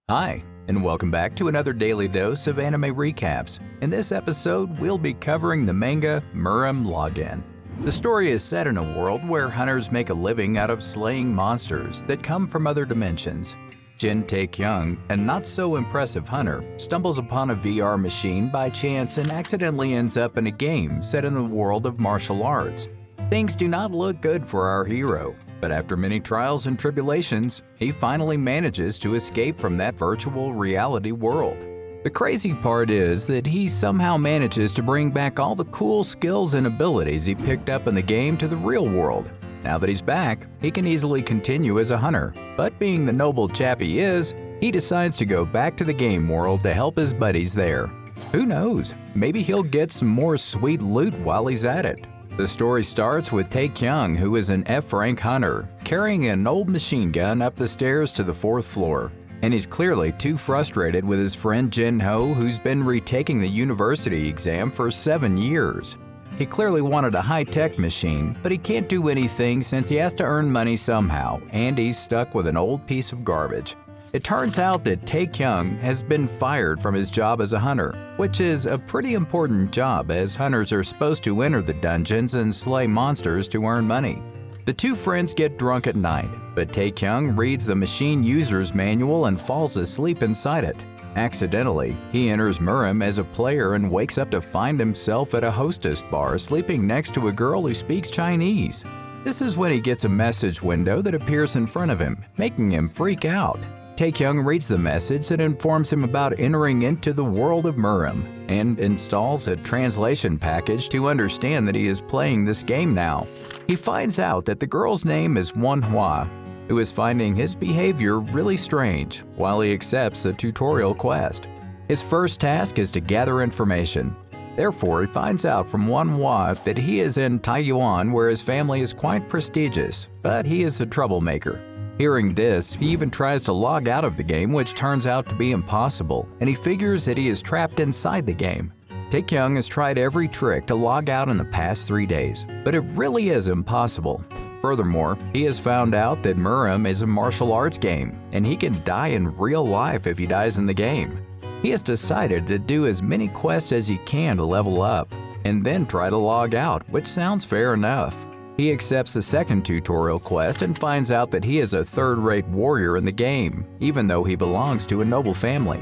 Hi, and welcome back to another daily dose of anime recaps. In this episode, we'll be covering the manga Murim Login. The story is set in a world where hunters make a living out of slaying monsters that come from other dimensions. Jin Tae-Kyung, a not-so-impressive hunter, stumbles upon a VR machine by chance and accidentally ends up in a game set in the world of martial arts. Things do not look good for our hero, but after many trials and tribulations, he finally manages to escape from that virtual reality world. The crazy part is that he somehow manages to bring back all the cool skills and abilities he picked up in the game to the real world. Now that he's back, he can easily continue as a hunter, but being the noble chap he is, he decides to go back to the game world to help his buddies there. Who knows, maybe he'll get some more sweet loot while he's at it. The story starts with Tae-Kyung, who is an F-rank hunter, carrying an old machine gun up the stairs to the 4th floor. And he's clearly too frustrated with his friend Jin Ho, who's been retaking the university exam for 7 years. He clearly wanted a high-tech machine, but he can't do anything since he has to earn money somehow, and he's stuck with an old piece of garbage. It turns out that Tae-Kyung has been fired from his job as a hunter, which is a pretty important job as hunters are supposed to enter the dungeons and slay monsters to earn money. The two friends get drunk at night, but Tae-Kyung reads the machine user's manual and falls asleep inside it. Accidentally, he enters Murim as a player and wakes up to find himself at a hostess bar sleeping next to a girl who speaks Chinese. This is when he gets a message window that appears in front of him, making him freak out. Tae-Kyung reads the message that informs him about entering into the world of Murim and installs a translation package to understand that he is playing this game now. He finds out that the girl's name is Manhwa, who is finding his behavior really strange while he accepts a tutorial quest. His first task is to gather information. Therefore, he finds out from Manhwa that he is in Taiwan where his family is quite prestigious, but he is a troublemaker. Hearing this, he even tries to log out of the game, which turns out to be impossible, and he figures that he is trapped inside the game. Tae-Kyung has tried every trick to log out in the past 3 days, but it really is impossible. Furthermore, he has found out that Murim is a martial arts game, and he can die in real life if he dies in the game. He has decided to do as many quests as he can to level up, and then try to log out, which sounds fair enough. He accepts the second tutorial quest and finds out that he is a third-rate warrior in the game, even though he belongs to a noble family.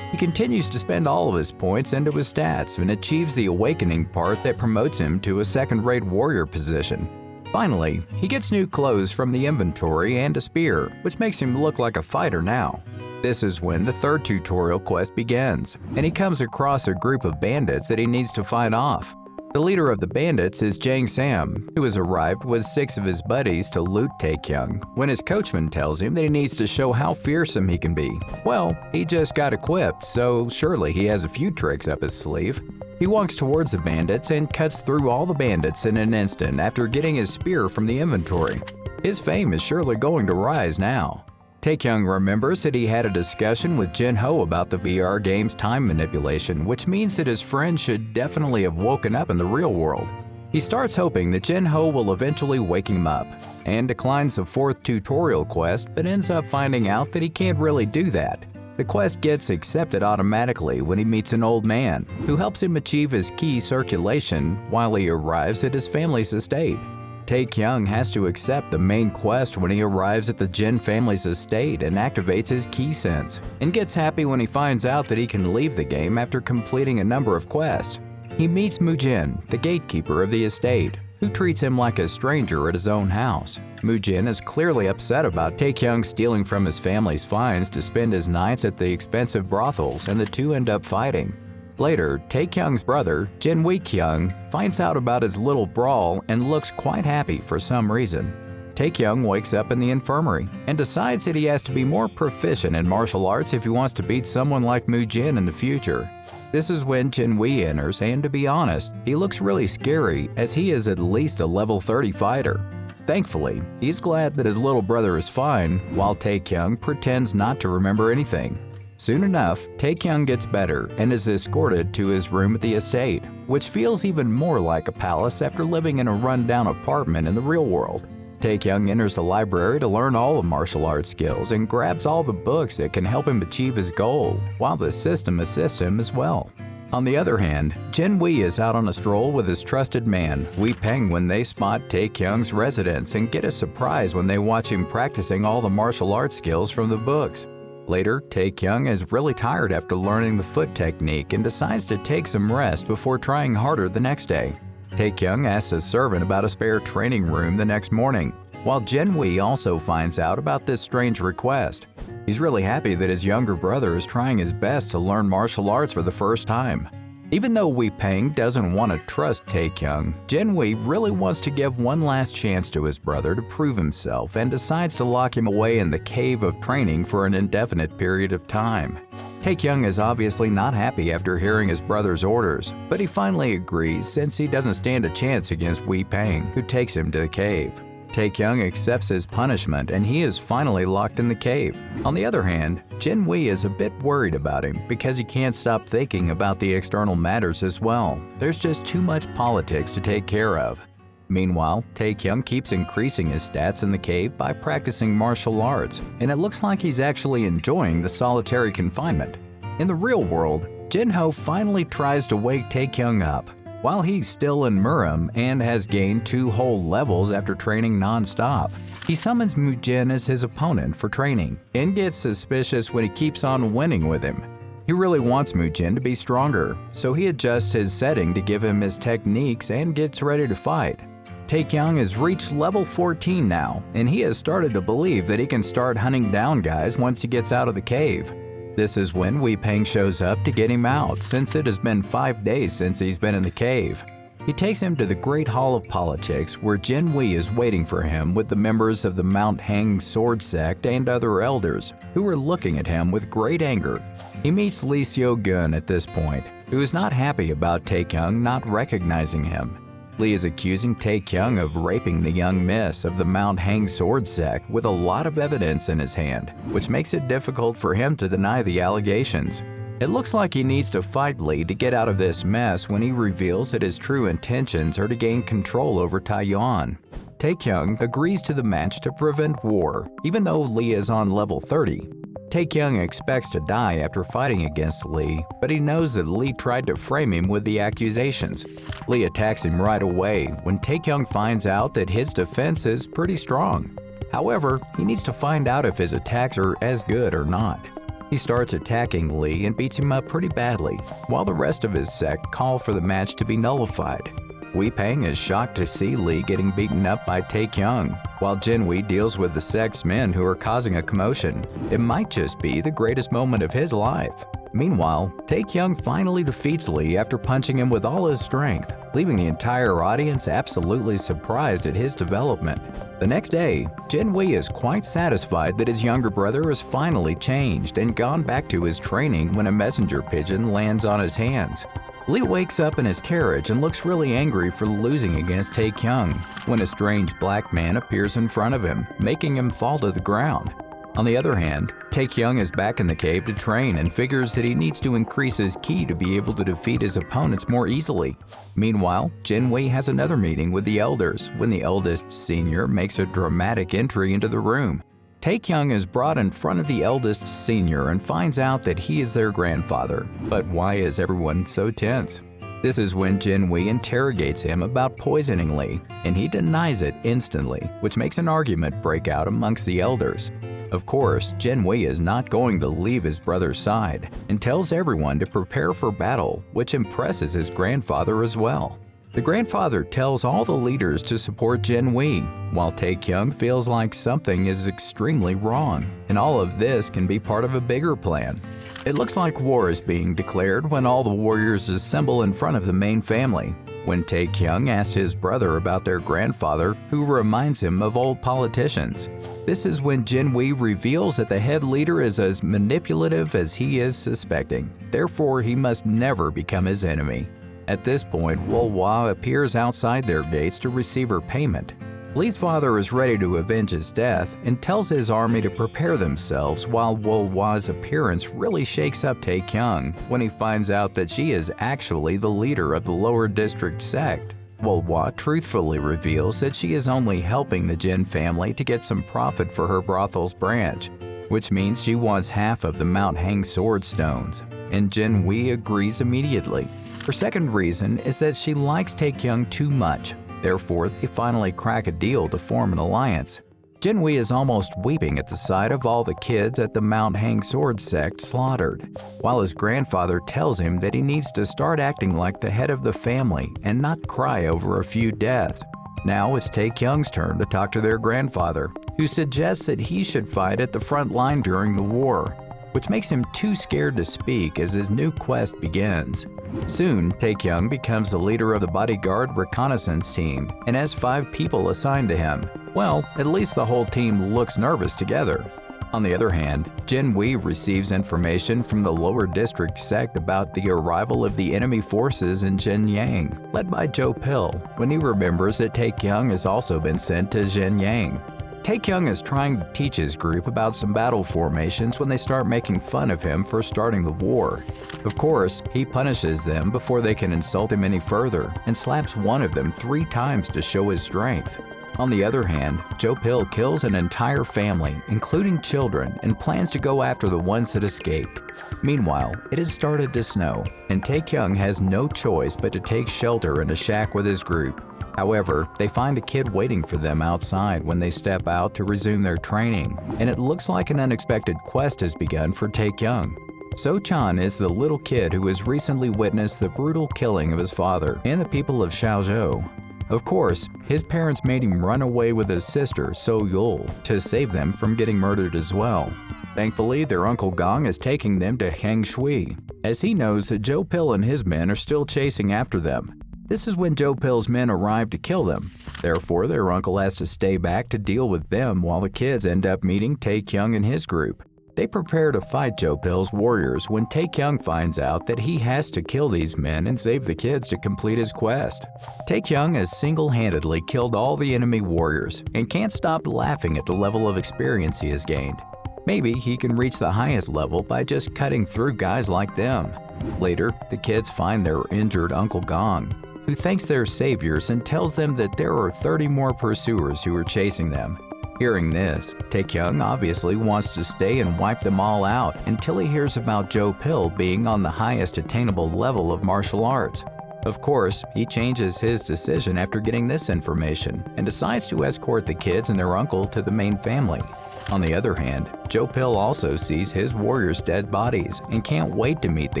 He continues to spend all of his points into his stats and achieves the awakening part that promotes him to a second-rate warrior position. Finally, he gets new clothes from the inventory and a spear, which makes him look like a fighter now. This is when the third tutorial quest begins, and he comes across a group of bandits that he needs to fight off. The leader of the bandits is Jang Sam, who has arrived with 6 of his buddies to loot Tae-Kyung when his coachman tells him that he needs to show how fearsome he can be. Well, he just got equipped, so surely he has a few tricks up his sleeve. He walks towards the bandits and cuts through all the bandits in an instant after getting his spear from the inventory. His fame is surely going to rise now. Tae-Kyung remembers that he had a discussion with Jin Ho about the VR game's time manipulation, which means that his friend should definitely have woken up in the real world. He starts hoping that Jin Ho will eventually wake him up, and declines the 4th tutorial quest but ends up finding out that he can't really do that. The quest gets accepted automatically when he meets an old man, who helps him achieve his ki circulation while he arrives at his family's estate. Tae-Kyung has to accept the main quest when he arrives at the Jin family's estate and activates his ki sense, and gets happy when he finds out that he can leave the game after completing a number of quests. He meets Mujin, the gatekeeper of the estate, who treats him like a stranger at his own house. Mujin is clearly upset about Tae-Kyung stealing from his family's finds to spend his nights at the expensive brothels, and the two end up fighting. Later, Tae-Kyung's brother, Jin Tae-Kyung, finds out about his little brawl and looks quite happy for some reason. Tae-Kyung wakes up in the infirmary and decides that he has to be more proficient in martial arts if he wants to beat someone like Mujin in the future. This is when Jin enters, and to be honest, he looks really scary as he is at least a level 30 fighter. Thankfully, he's glad that his little brother is fine, while Tae-Kyung pretends not to remember anything. Soon enough, Tae-Kyung gets better and is escorted to his room at the estate, which feels even more like a palace after living in a rundown apartment in the real world. Tae-Kyung enters the library to learn all the martial arts skills and grabs all the books that can help him achieve his goal, while the system assists him as well. On the other hand, Jin Wei is out on a stroll with his trusted man, Wei Peng, when they spot Tae-Kyung's residence and get a surprise when they watch him practicing all the martial arts skills from the books. Later, Tae-Kyung is really tired after learning the foot technique and decides to take some rest before trying harder the next day. Tae-Kyung asks a servant about a spare training room the next morning, while Jin Wei also finds out about this strange request. He's really happy that his younger brother is trying his best to learn martial arts for the first time. Even though Wei Peng doesn't want to trust Tae-Kyung, Jin Wei really wants to give one last chance to his brother to prove himself and decides to lock him away in the cave of training for an indefinite period of time. Tae-Kyung is obviously not happy after hearing his brother's orders, but he finally agrees since he doesn't stand a chance against Wei Peng, who takes him to the cave. Tae-Kyung accepts his punishment and he is finally locked in the cave. On the other hand, Jin Wei is a bit worried about him because he can't stop thinking about the external matters as well. There's just too much politics to take care of. Meanwhile, Tae-Kyung keeps increasing his stats in the cave by practicing martial arts, and it looks like he's actually enjoying the solitary confinement. In the real world, Jin-Ho finally tries to wake Tae-Kyung up, while he's still in Murim and has gained 2 whole levels after training non-stop. He summons Mu-Jin as his opponent for training and gets suspicious when he keeps on winning with him. He really wants Mu-Jin to be stronger, so he adjusts his setting to give him his techniques and gets ready to fight. Tae-Kyung has reached level 14 now, and he has started to believe that he can start hunting down guys once he gets out of the cave. This is when Wei Peng shows up to get him out, since it has been 5 days since he's been in the cave. He takes him to the Great Hall of Politics, where Jin Wei is waiting for him with the members of the Mount Hang Sword Sect and other elders, who are looking at him with great anger. He meets Lee Seo-gun at this point, who is not happy about Tae-Kyung not recognizing him. Lee is accusing Tae-Kyung of raping the young miss of the Mount Hang Sword Sect with a lot of evidence in his hand, which makes it difficult for him to deny the allegations. It looks like he needs to fight Lee to get out of this mess when he reveals that his true intentions are to gain control over Taiyuan. Tae-Kyung agrees to the match to prevent war, even though Lee is on level 30. Tae-Kyung expects to die after fighting against Lee, but he knows that Lee tried to frame him with the accusations. Lee attacks him right away when Tae-Kyung finds out that his defense is pretty strong. However, he needs to find out if his attacks are as good or not. He starts attacking Lee and beats him up pretty badly, while the rest of his sect call for the match to be nullified. Wei Peng is shocked to see Lee getting beaten up by Tae-Kyung, while Jin Wei deals with the sect's men who are causing a commotion. It might just be the greatest moment of his life. Meanwhile, Tae-Kyung finally defeats Lee after punching him with all his strength, leaving the entire audience absolutely surprised at his development. The next day, Jin Wei is quite satisfied that his younger brother has finally changed and gone back to his training when a messenger pigeon lands on his hands. Lee wakes up in his carriage and looks really angry for losing against Tae-Kyung when a strange black man appears in front of him, making him fall to the ground. On the other hand, Tae-Kyung is back in the cave to train and figures that he needs to increase his ki to be able to defeat his opponents more easily. Meanwhile, Jin Wei has another meeting with the elders when the eldest senior makes a dramatic entry into the room. Tae-Kyung is brought in front of the eldest senior and finds out that he is their grandfather. But why is everyone so tense? This is when Jin Wei interrogates him about poisoning Lee, and he denies it instantly, which makes an argument break out amongst the elders. Of course, Jin Wei is not going to leave his brother's side and tells everyone to prepare for battle, which impresses his grandfather as well. The grandfather tells all the leaders to support Jin Wei, while Tae-Kyung feels like something is extremely wrong, and all of this can be part of a bigger plan. It looks like war is being declared when all the warriors assemble in front of the main family, when Tae-Kyung asks his brother about their grandfather, who reminds him of old politicians. This is when Jin Wei reveals that the head leader is as manipulative as he is suspecting, therefore he must never become his enemy. At this point, Wo-Hwa appears outside their gates to receive her payment. Lee's father is ready to avenge his death and tells his army to prepare themselves, while Wo-Hwa's appearance really shakes up Tae-Kyung when he finds out that she is actually the leader of the lower district sect. while Hwa truthfully reveals that she is only helping the Jin family to get some profit for her brothel's branch, which means she wants half of the Mount Hang sword stones, and Jin Wee agrees immediately. Her second reason is that she likes Tae-Kyung too much, therefore they finally crack a deal to form an alliance. Jin Wee is almost weeping at the sight of all the kids at the Mount Hang sword sect slaughtered, while his grandfather tells him that he needs to start acting like the head of the family and not cry over a few deaths. Now it's Tae-Kyung's turn to talk to their grandfather, who suggests that he should fight at the front line during the war, which makes him too scared to speak as his new quest begins. Soon, Tae-Kyung becomes the leader of the bodyguard reconnaissance team and has 5 people assigned to him. Well, at least the whole team looks nervous together. On the other hand, Jin Wee receives information from the lower district sect about the arrival of the enemy forces in Jinyang, led by Jo Pil, when he remembers that Tae-Kyung has also been sent to Jinyang. Tae-Kyung is trying to teach his group about some battle formations when they start making fun of him for starting the war. Of course, he punishes them before they can insult him any further and slaps one of them 3 times to show his strength. On the other hand, Jo Pil kills an entire family, including children, and plans to go after the ones that escaped. Meanwhile, it has started to snow, and Tae-Kyung has no choice but to take shelter in a shack with his group. However, they find a kid waiting for them outside when they step out to resume their training, and it looks like an unexpected quest has begun for Tae-Kyung. So-chan is the little kid who has recently witnessed the brutal killing of his father and the people of Shaozhou. Of course, his parents made him run away with his sister, So-Yul, to save them from getting murdered as well. Thankfully, their uncle Gong is taking them to Hangshui, as he knows that Jo Pil and his men are still chasing after them. This is when Jo Pil's men arrive to kill them. Therefore, their uncle has to stay back to deal with them while the kids end up meeting Tae-Kyung and his group. They prepare to fight Jo Pil's warriors when Tae-Kyung finds out that he has to kill these men and save the kids to complete his quest. Tae-Kyung has single-handedly killed all the enemy warriors and can't stop laughing at the level of experience he has gained. Maybe he can reach the highest level by just cutting through guys like them. Later, the kids find their injured Uncle Gong, who thanks their saviors and tells them that there are 30 more pursuers who are chasing them. Hearing this, Tae-Kyung obviously wants to stay and wipe them all out until he hears about Jo Pil being on the highest attainable level of martial arts. Of course, he changes his decision after getting this information and decides to escort the kids and their uncle to the main family. On the other hand, Jo Pil also sees his warriors' dead bodies and can't wait to meet the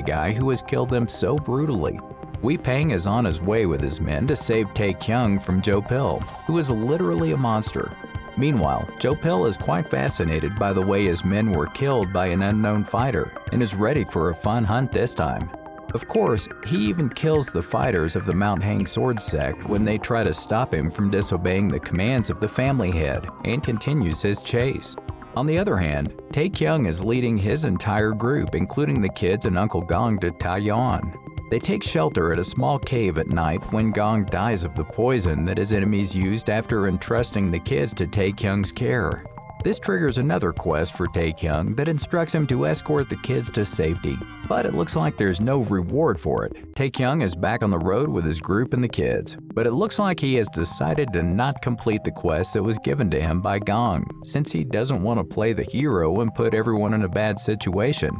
guy who has killed them so brutally. Wee Pang is on his way with his men to save Tae-Kyung from Jo Pil, who is literally a monster. Meanwhile, Jo Pil is quite fascinated by the way his men were killed by an unknown fighter and is ready for a fun hunt this time. Of course, he even kills the fighters of the Mount Hang sword sect when they try to stop him from disobeying the commands of the family head and continues his chase. On the other hand, Tae-Kyung is leading his entire group, including the kids and Uncle Gong, to Taiyuan. They take shelter at a small cave at night when Gong dies of the poison that his enemies used after entrusting the kids to Tae-Kyung's care. This triggers another quest for Tae-Kyung that instructs him to escort the kids to safety, but it looks like there's no reward for it. Tae-Kyung is back on the road with his group and the kids, but it looks like he has decided to not complete the quest that was given to him by Gong, since he doesn't want to play the hero and put everyone in a bad situation.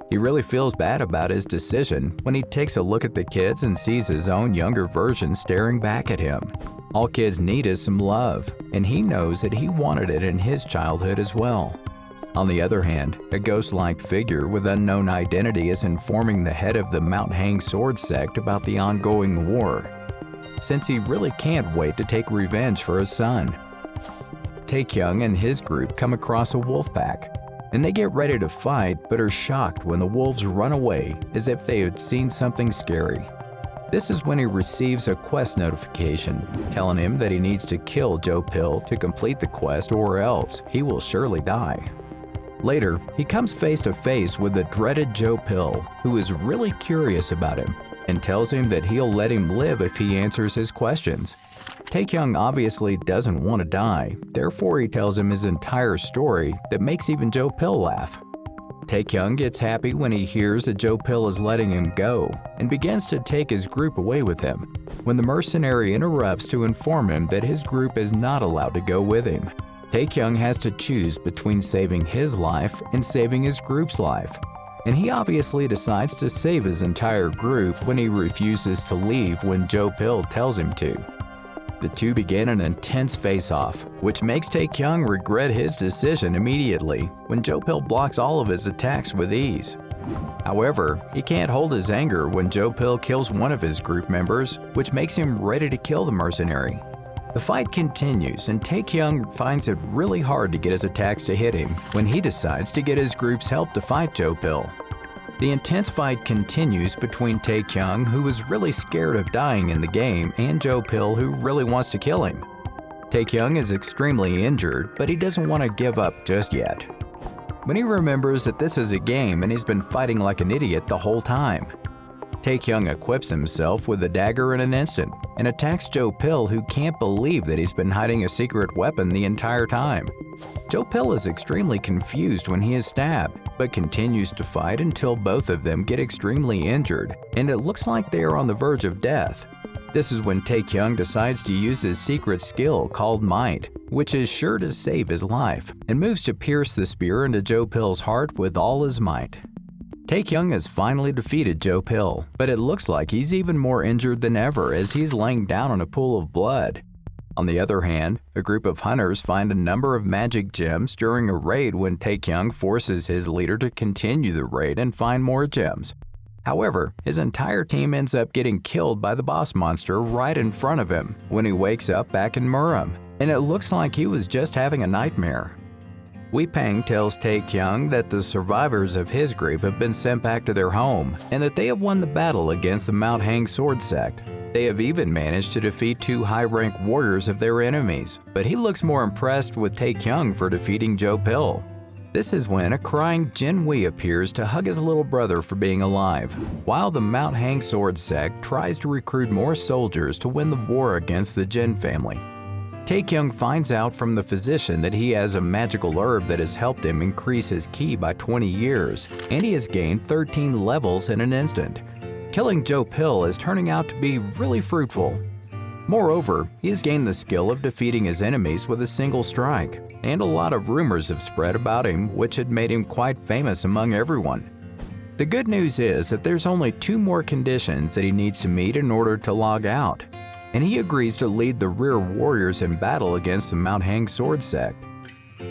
He really feels bad about his decision when he takes a look at the kids and sees his own younger version staring back at him. All kids need is some love, and he knows that he wanted it in his childhood as well. On the other hand, a ghost-like figure with unknown identity is informing the head of the Mount Hang sword sect about the ongoing war, since he really can't wait to take revenge for his son. Tae-Kyung and his group come across a wolf pack, and they get ready to fight but are shocked when the wolves run away as if they had seen something scary. This is when he receives a quest notification telling him that he needs to kill Jo Pil to complete the quest or else he will surely die. Later, he comes face to face with the dreaded Jo Pil, who is really curious about him and tells him that he'll let him live if he answers his questions. Tae-Kyung obviously doesn't want to die, therefore he tells him his entire story that makes even Jo Pil laugh. Tae-Kyung gets happy when he hears that Jo-pil is letting him go and begins to take his group away with him, when the mercenary interrupts to inform him that his group is not allowed to go with him. Tae-Kyung has to choose between saving his life and saving his group's life, and he obviously decides to save his entire group when he refuses to leave when Jo-pil tells him to. The two begin an intense face-off, which makes Tae-Kyung regret his decision immediately when Jo-pil blocks all of his attacks with ease. However, he can't hold his anger when Jo-pil kills one of his group members, which makes him ready to kill the mercenary. The fight continues, and Tae-Kyung finds it really hard to get his attacks to hit him when he decides to get his group's help to fight Jo-pil. The intense fight continues between Tae-Kyung, who is really scared of dying in the game, and Jo-pil, who really wants to kill him. Tae-Kyung is extremely injured, but he doesn't want to give up just yet. When he remembers that this is a game and he's been fighting like an idiot the whole time, Tae-Kyung equips himself with a dagger in an instant and attacks Jo-pil, who can't believe that he's been hiding a secret weapon the entire time. Jo-pil is extremely confused when he is stabbed, but continues to fight until both of them get extremely injured, and it looks like they are on the verge of death. This is when Tae-Kyung decides to use his secret skill called Might, which is sure to save his life, and moves to pierce the spear into Jo-pil's heart with all his might. Tae-Kyung has finally defeated Jo-pil, but it looks like he's even more injured than ever as he's laying down in a pool of blood. On the other hand, a group of hunters find a number of magic gems during a raid when Tae-Kyung forces his leader to continue the raid and find more gems. However, his entire team ends up getting killed by the boss monster right in front of him when he wakes up back in Murim, and it looks like he was just having a nightmare. Wee Pang tells Tae-Kyung that the survivors of his group have been sent back to their home and that they have won the battle against the Mount Hang Sword Sect. They have even managed to defeat 2 high-ranked warriors of their enemies, but he looks more impressed with Tae-Kyung for defeating Jo-pil. This is when a crying Jin Wee appears to hug his little brother for being alive, while the Mount Hang Sword Sect tries to recruit more soldiers to win the war against the Jin family. Tae-Kyung finds out from the physician that he has a magical herb that has helped him increase his ki by 20 years, and he has gained 13 levels in an instant. Killing Jo-pil is turning out to be really fruitful. Moreover, he has gained the skill of defeating his enemies with a single strike, and a lot of rumors have spread about him which had made him quite famous among everyone. The good news is that there's only 2 more conditions that he needs to meet in order to log out, and he agrees to lead the rear warriors in battle against the Mount Hang Sword Sect.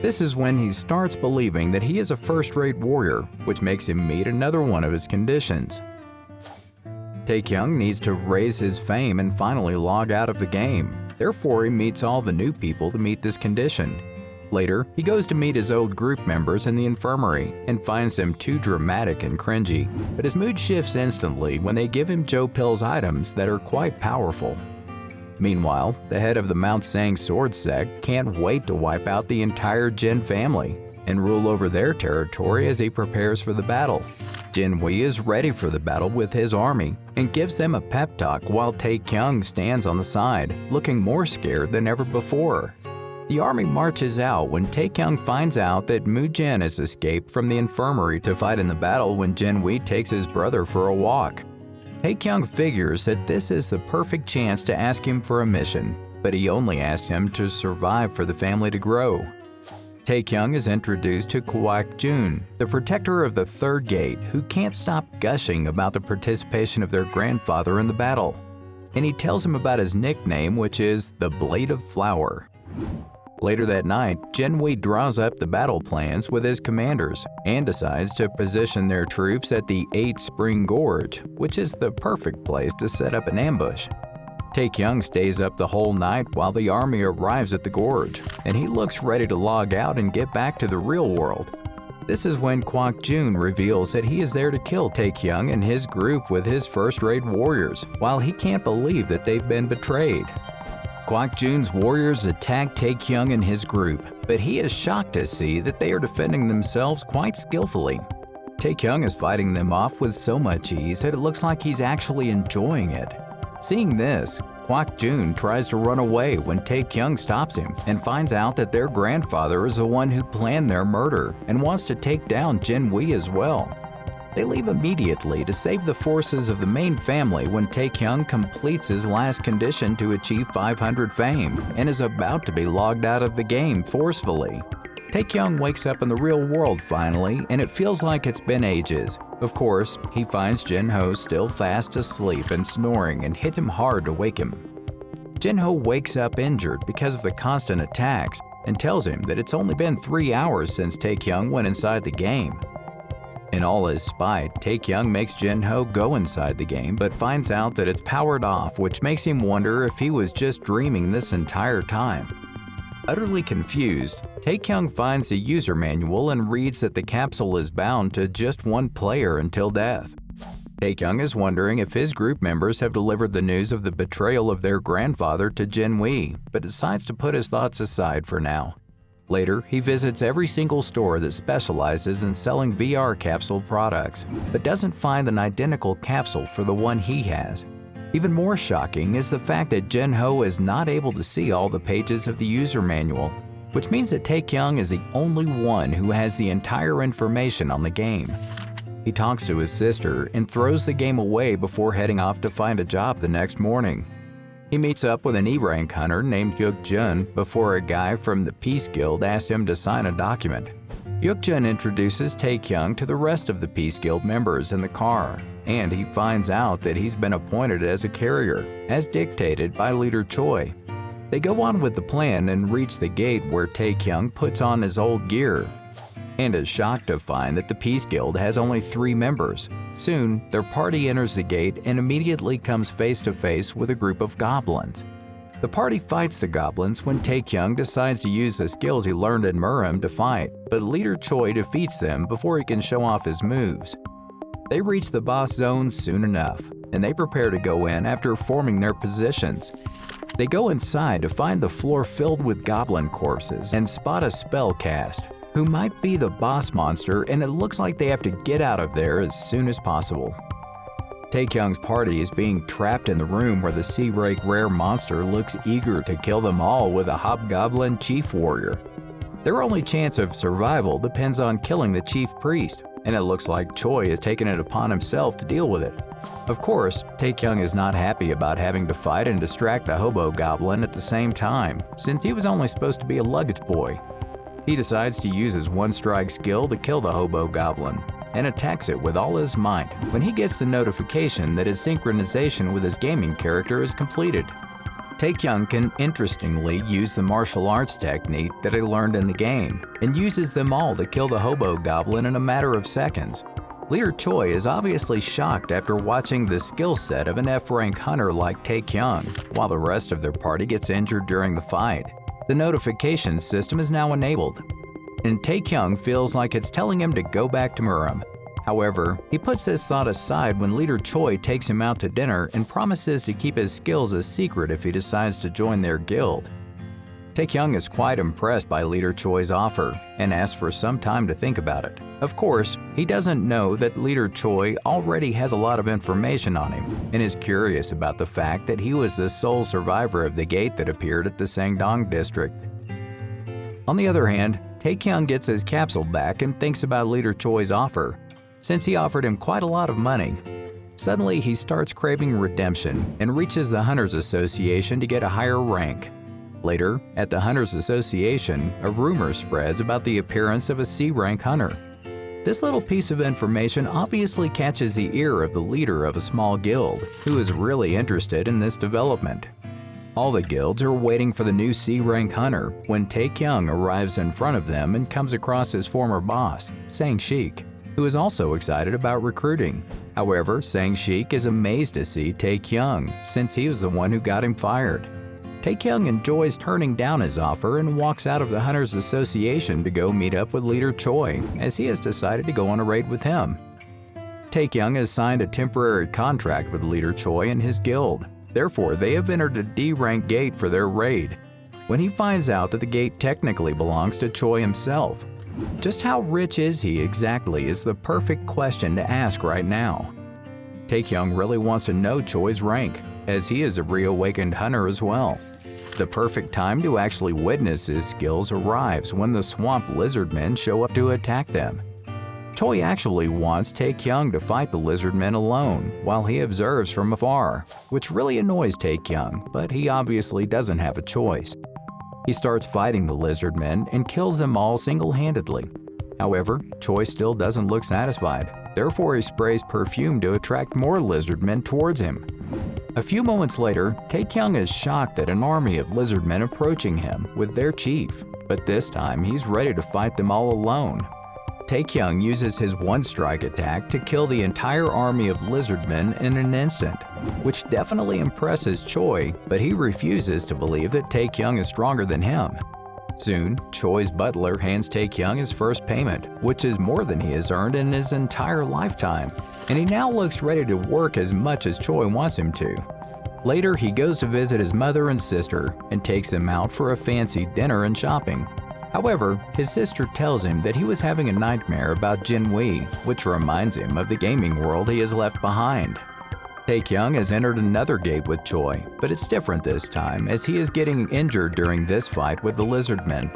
This is when he starts believing that he is a first-rate warrior, which makes him meet another one of his conditions. Tae-Kyung needs to raise his fame and finally log out of the game. Therefore, he meets all the new people to meet this condition. Later, he goes to meet his old group members in the infirmary and finds them too dramatic and cringy, but his mood shifts instantly when they give him Jo-pil's items that are quite powerful. Meanwhile, the head of the Mount Sang Sword Sect can't wait to wipe out the entire Jin family and rule over their territory as he prepares for the battle. Jin Wee is ready for the battle with his army and gives them a pep talk while Tae-Kyung stands on the side, looking more scared than ever before. The army marches out when Tae-Kyung finds out that Mu-jin has escaped from the infirmary to fight in the battle when Jin Wee takes his brother for a walk. Tae-Kyung figures that this is the perfect chance to ask him for a mission, but he only asks him to survive for the family to grow. Tae-Kyung is introduced to Kwak-jun, the protector of the third gate, who can't stop gushing about the participation of their grandfather in the battle. And he tells him about his nickname, which is the Blade of Flower. Later that night, Jin Wee draws up the battle plans with his commanders and decides to position their troops at the 8 Spring Gorge, which is the perfect place to set up an ambush. Tae-Kyung stays up the whole night while the army arrives at the gorge, and he looks ready to log out and get back to the real world. This is when Kwak-jun reveals that he is there to kill Tae-Kyung and his group with his first-rate warriors, while he can't believe that they've been betrayed. Kwak-jun's warriors attack Tae-Kyung and his group, but he is shocked to see that they are defending themselves quite skillfully. Tae-Kyung is fighting them off with so much ease that it looks like he's actually enjoying it. Seeing this, Kwak-jun tries to run away when Tae-Kyung stops him and finds out that their grandfather is the one who planned their murder and wants to take down Jin-wee as well. They leave immediately to save the forces of the main family when Tae-Kyung completes his last condition to achieve 500 fame and is about to be logged out of the game forcefully. Tae-Kyung wakes up in the real world finally, and it feels like it's been ages. Of course, he finds Jin-ho still fast asleep and snoring and hits him hard to wake him. Jin-ho wakes up injured because of the constant attacks and tells him that it's only been 3 hours since Tae-Kyung went inside the game. In all his spite, Tae-Kyung makes Jin-ho go inside the game but finds out that it's powered off, which makes him wonder if he was just dreaming this entire time. Utterly confused, Tae-Kyung finds the user manual and reads that the capsule is bound to just one player until death. Tae-Kyung is wondering if his group members have delivered the news of the betrayal of their grandfather to Jin-wee, but decides to put his thoughts aside for now. Later, he visits every single store that specializes in selling VR capsule products, but doesn't find an identical capsule for the one he has. Even more shocking is the fact that Jin-ho is not able to see all the pages of the user manual, which means that Tae-Kyung is the only one who has the entire information on the game. He talks to his sister and throws the game away before heading off to find a job the next morning. He meets up with an E-rank hunter named Hyuk-jun before a guy from the Peace Guild asks him to sign a document. Hyuk-jun introduces Tae-Kyung to the rest of the Peace Guild members in the car, and he finds out that he's been appointed as a carrier, as dictated by Leader Choi. They go on with the plan and reach the gate where Tae-Kyung puts on his old gear, and is shocked to find that the Peace Guild has only 3 members. Soon, their party enters the gate and immediately comes face to face with a group of goblins. The party fights the goblins when Tae-Kyung decides to use the skills he learned in Murim to fight, but Leader Choi defeats them before he can show off his moves. They reach the boss zone soon enough, and they prepare to go in after forming their positions. They go inside to find the floor filled with goblin corpses and spot a spell cast, who might be the boss monster, and it looks like they have to get out of there as soon as possible. Tae-Kyung's party is being trapped in the room where the sea-rank rare monster looks eager to kill them all with a hobgoblin chief warrior. Their only chance of survival depends on killing the chief priest, and it looks like Choi has taken it upon himself to deal with it. Of course, Tae-Kyung is not happy about having to fight and distract the hobo goblin at the same time, since he was only supposed to be a luggage boy. He decides to use his one-strike skill to kill the hobo goblin, and attacks it with all his might when he gets the notification that his synchronization with his gaming character is completed. Tae-Kyung can interestingly use the martial arts technique that he learned in the game, and uses them all to kill the hobo goblin in a matter of seconds. Leader Choi is obviously shocked after watching the skill set of an F-rank hunter like Tae-Kyung, while the rest of their party gets injured during the fight. The notification system is now enabled, and Tae-Kyung feels like it's telling him to go back to Murim. However, he puts this thought aside when Leader Choi takes him out to dinner and promises to keep his skills a secret if he decides to join their guild. Tae-Kyung is quite impressed by Leader Choi's offer and asks for some time to think about it. Of course, he doesn't know that Leader Choi already has a lot of information on him and is curious about the fact that he was the sole survivor of the gate that appeared at the Sangdong district. On the other hand, Tae-Kyung gets his capsule back and thinks about Leader Choi's offer, since he offered him quite a lot of money. Suddenly, he starts craving redemption and reaches the Hunters Association to get a higher rank. Later, at the Hunters Association, a rumor spreads about the appearance of a C-rank hunter. This little piece of information obviously catches the ear of the leader of a small guild, who is really interested in this development. All the guilds are waiting for the new C-rank hunter when Tae-Kyung arrives in front of them and comes across his former boss, Sang-shik, who is also excited about recruiting. However, Sang-shik is amazed to see Tae-Kyung, since he was the one who got him fired. Tae-Kyung enjoys turning down his offer and walks out of the Hunters Association to go meet up with Leader Choi, as he has decided to go on a raid with him. Tae-Kyung has signed a temporary contract with Leader Choi and his guild. Therefore, they have entered a D-rank gate for their raid, when he finds out that the gate technically belongs to Choi himself. Just how rich is he exactly is the perfect question to ask right now. Tae-Kyung really wants to know Choi's rank, as he is a reawakened hunter as well. The perfect time to actually witness his skills arrives when the swamp lizardmen show up to attack them. Choi actually wants Tae-Kyung to fight the lizardmen alone while he observes from afar, which really annoys Tae-Kyung, but he obviously doesn't have a choice. He starts fighting the lizardmen and kills them all single-handedly. However, Choi still doesn't look satisfied, therefore he sprays perfume to attract more lizardmen towards him. A few moments later, Tae-Kyung is shocked at an army of lizardmen approaching him with their chief, but this time he's ready to fight them all alone. Tae-Kyung uses his one-strike attack to kill the entire army of lizardmen in an instant, which definitely impresses Choi, but he refuses to believe that Tae-Kyung is stronger than him. Soon, Choi's butler hands Tae-Kyung his first payment, which is more than he has earned in his entire lifetime, and he now looks ready to work as much as Choi wants him to. Later, he goes to visit his mother and sister and takes them out for a fancy dinner and shopping. However, his sister tells him that he was having a nightmare about Jin Wee, which reminds him of the gaming world he has left behind. Tae-Kyung has entered another gate with Choi, but it's different this time as he is getting injured during this fight with the lizardmen.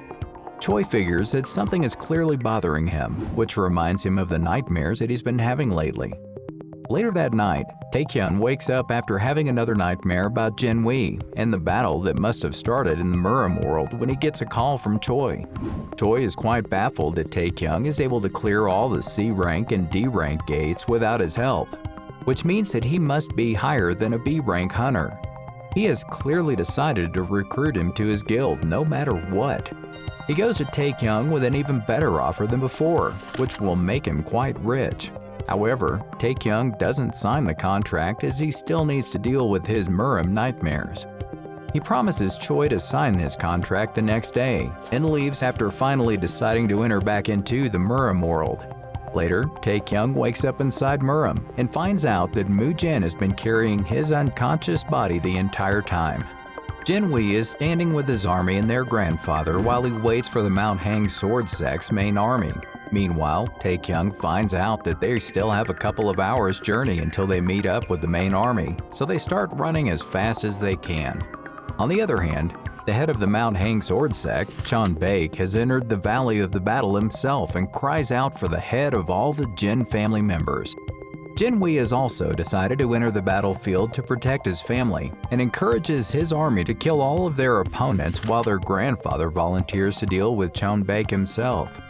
Choi figures that something is clearly bothering him, which reminds him of the nightmares that he's been having lately. Later that night, Tae-Kyung wakes up after having another nightmare about Jin Wee and the battle that must have started in the Murim world when he gets a call from Choi. Choi is quite baffled that Tae-Kyung is able to clear all the C rank and D rank gates without his help, which means that he must be higher than a B rank hunter. He has clearly decided to recruit him to his guild no matter what. He goes to Tae-Kyung with an even better offer than before, which will make him quite rich. However, Tae-Kyung doesn't sign the contract as he still needs to deal with his Murim nightmares. He promises Choi to sign this contract the next day and leaves after finally deciding to enter back into the Murim world. Later, Tae-Kyung wakes up inside Murim and finds out that Mu-jin has been carrying his unconscious body the entire time. Jin Wee is standing with his army and their grandfather while he waits for the Mount Hang Sword Sect's main army. Meanwhile, Tae-Kyung finds out that they still have a couple of hours' journey until they meet up with the main army, so they start running as fast as they can. On the other hand, the head of the Mount Hang Sword Sect, Chon Baek, has entered the Valley of the Battle himself and cries out for the head of all the Jin family members. Jin Wee has also decided to enter the battlefield to protect his family and encourages his army to kill all of their opponents while their grandfather volunteers to deal with Chon Baek himself.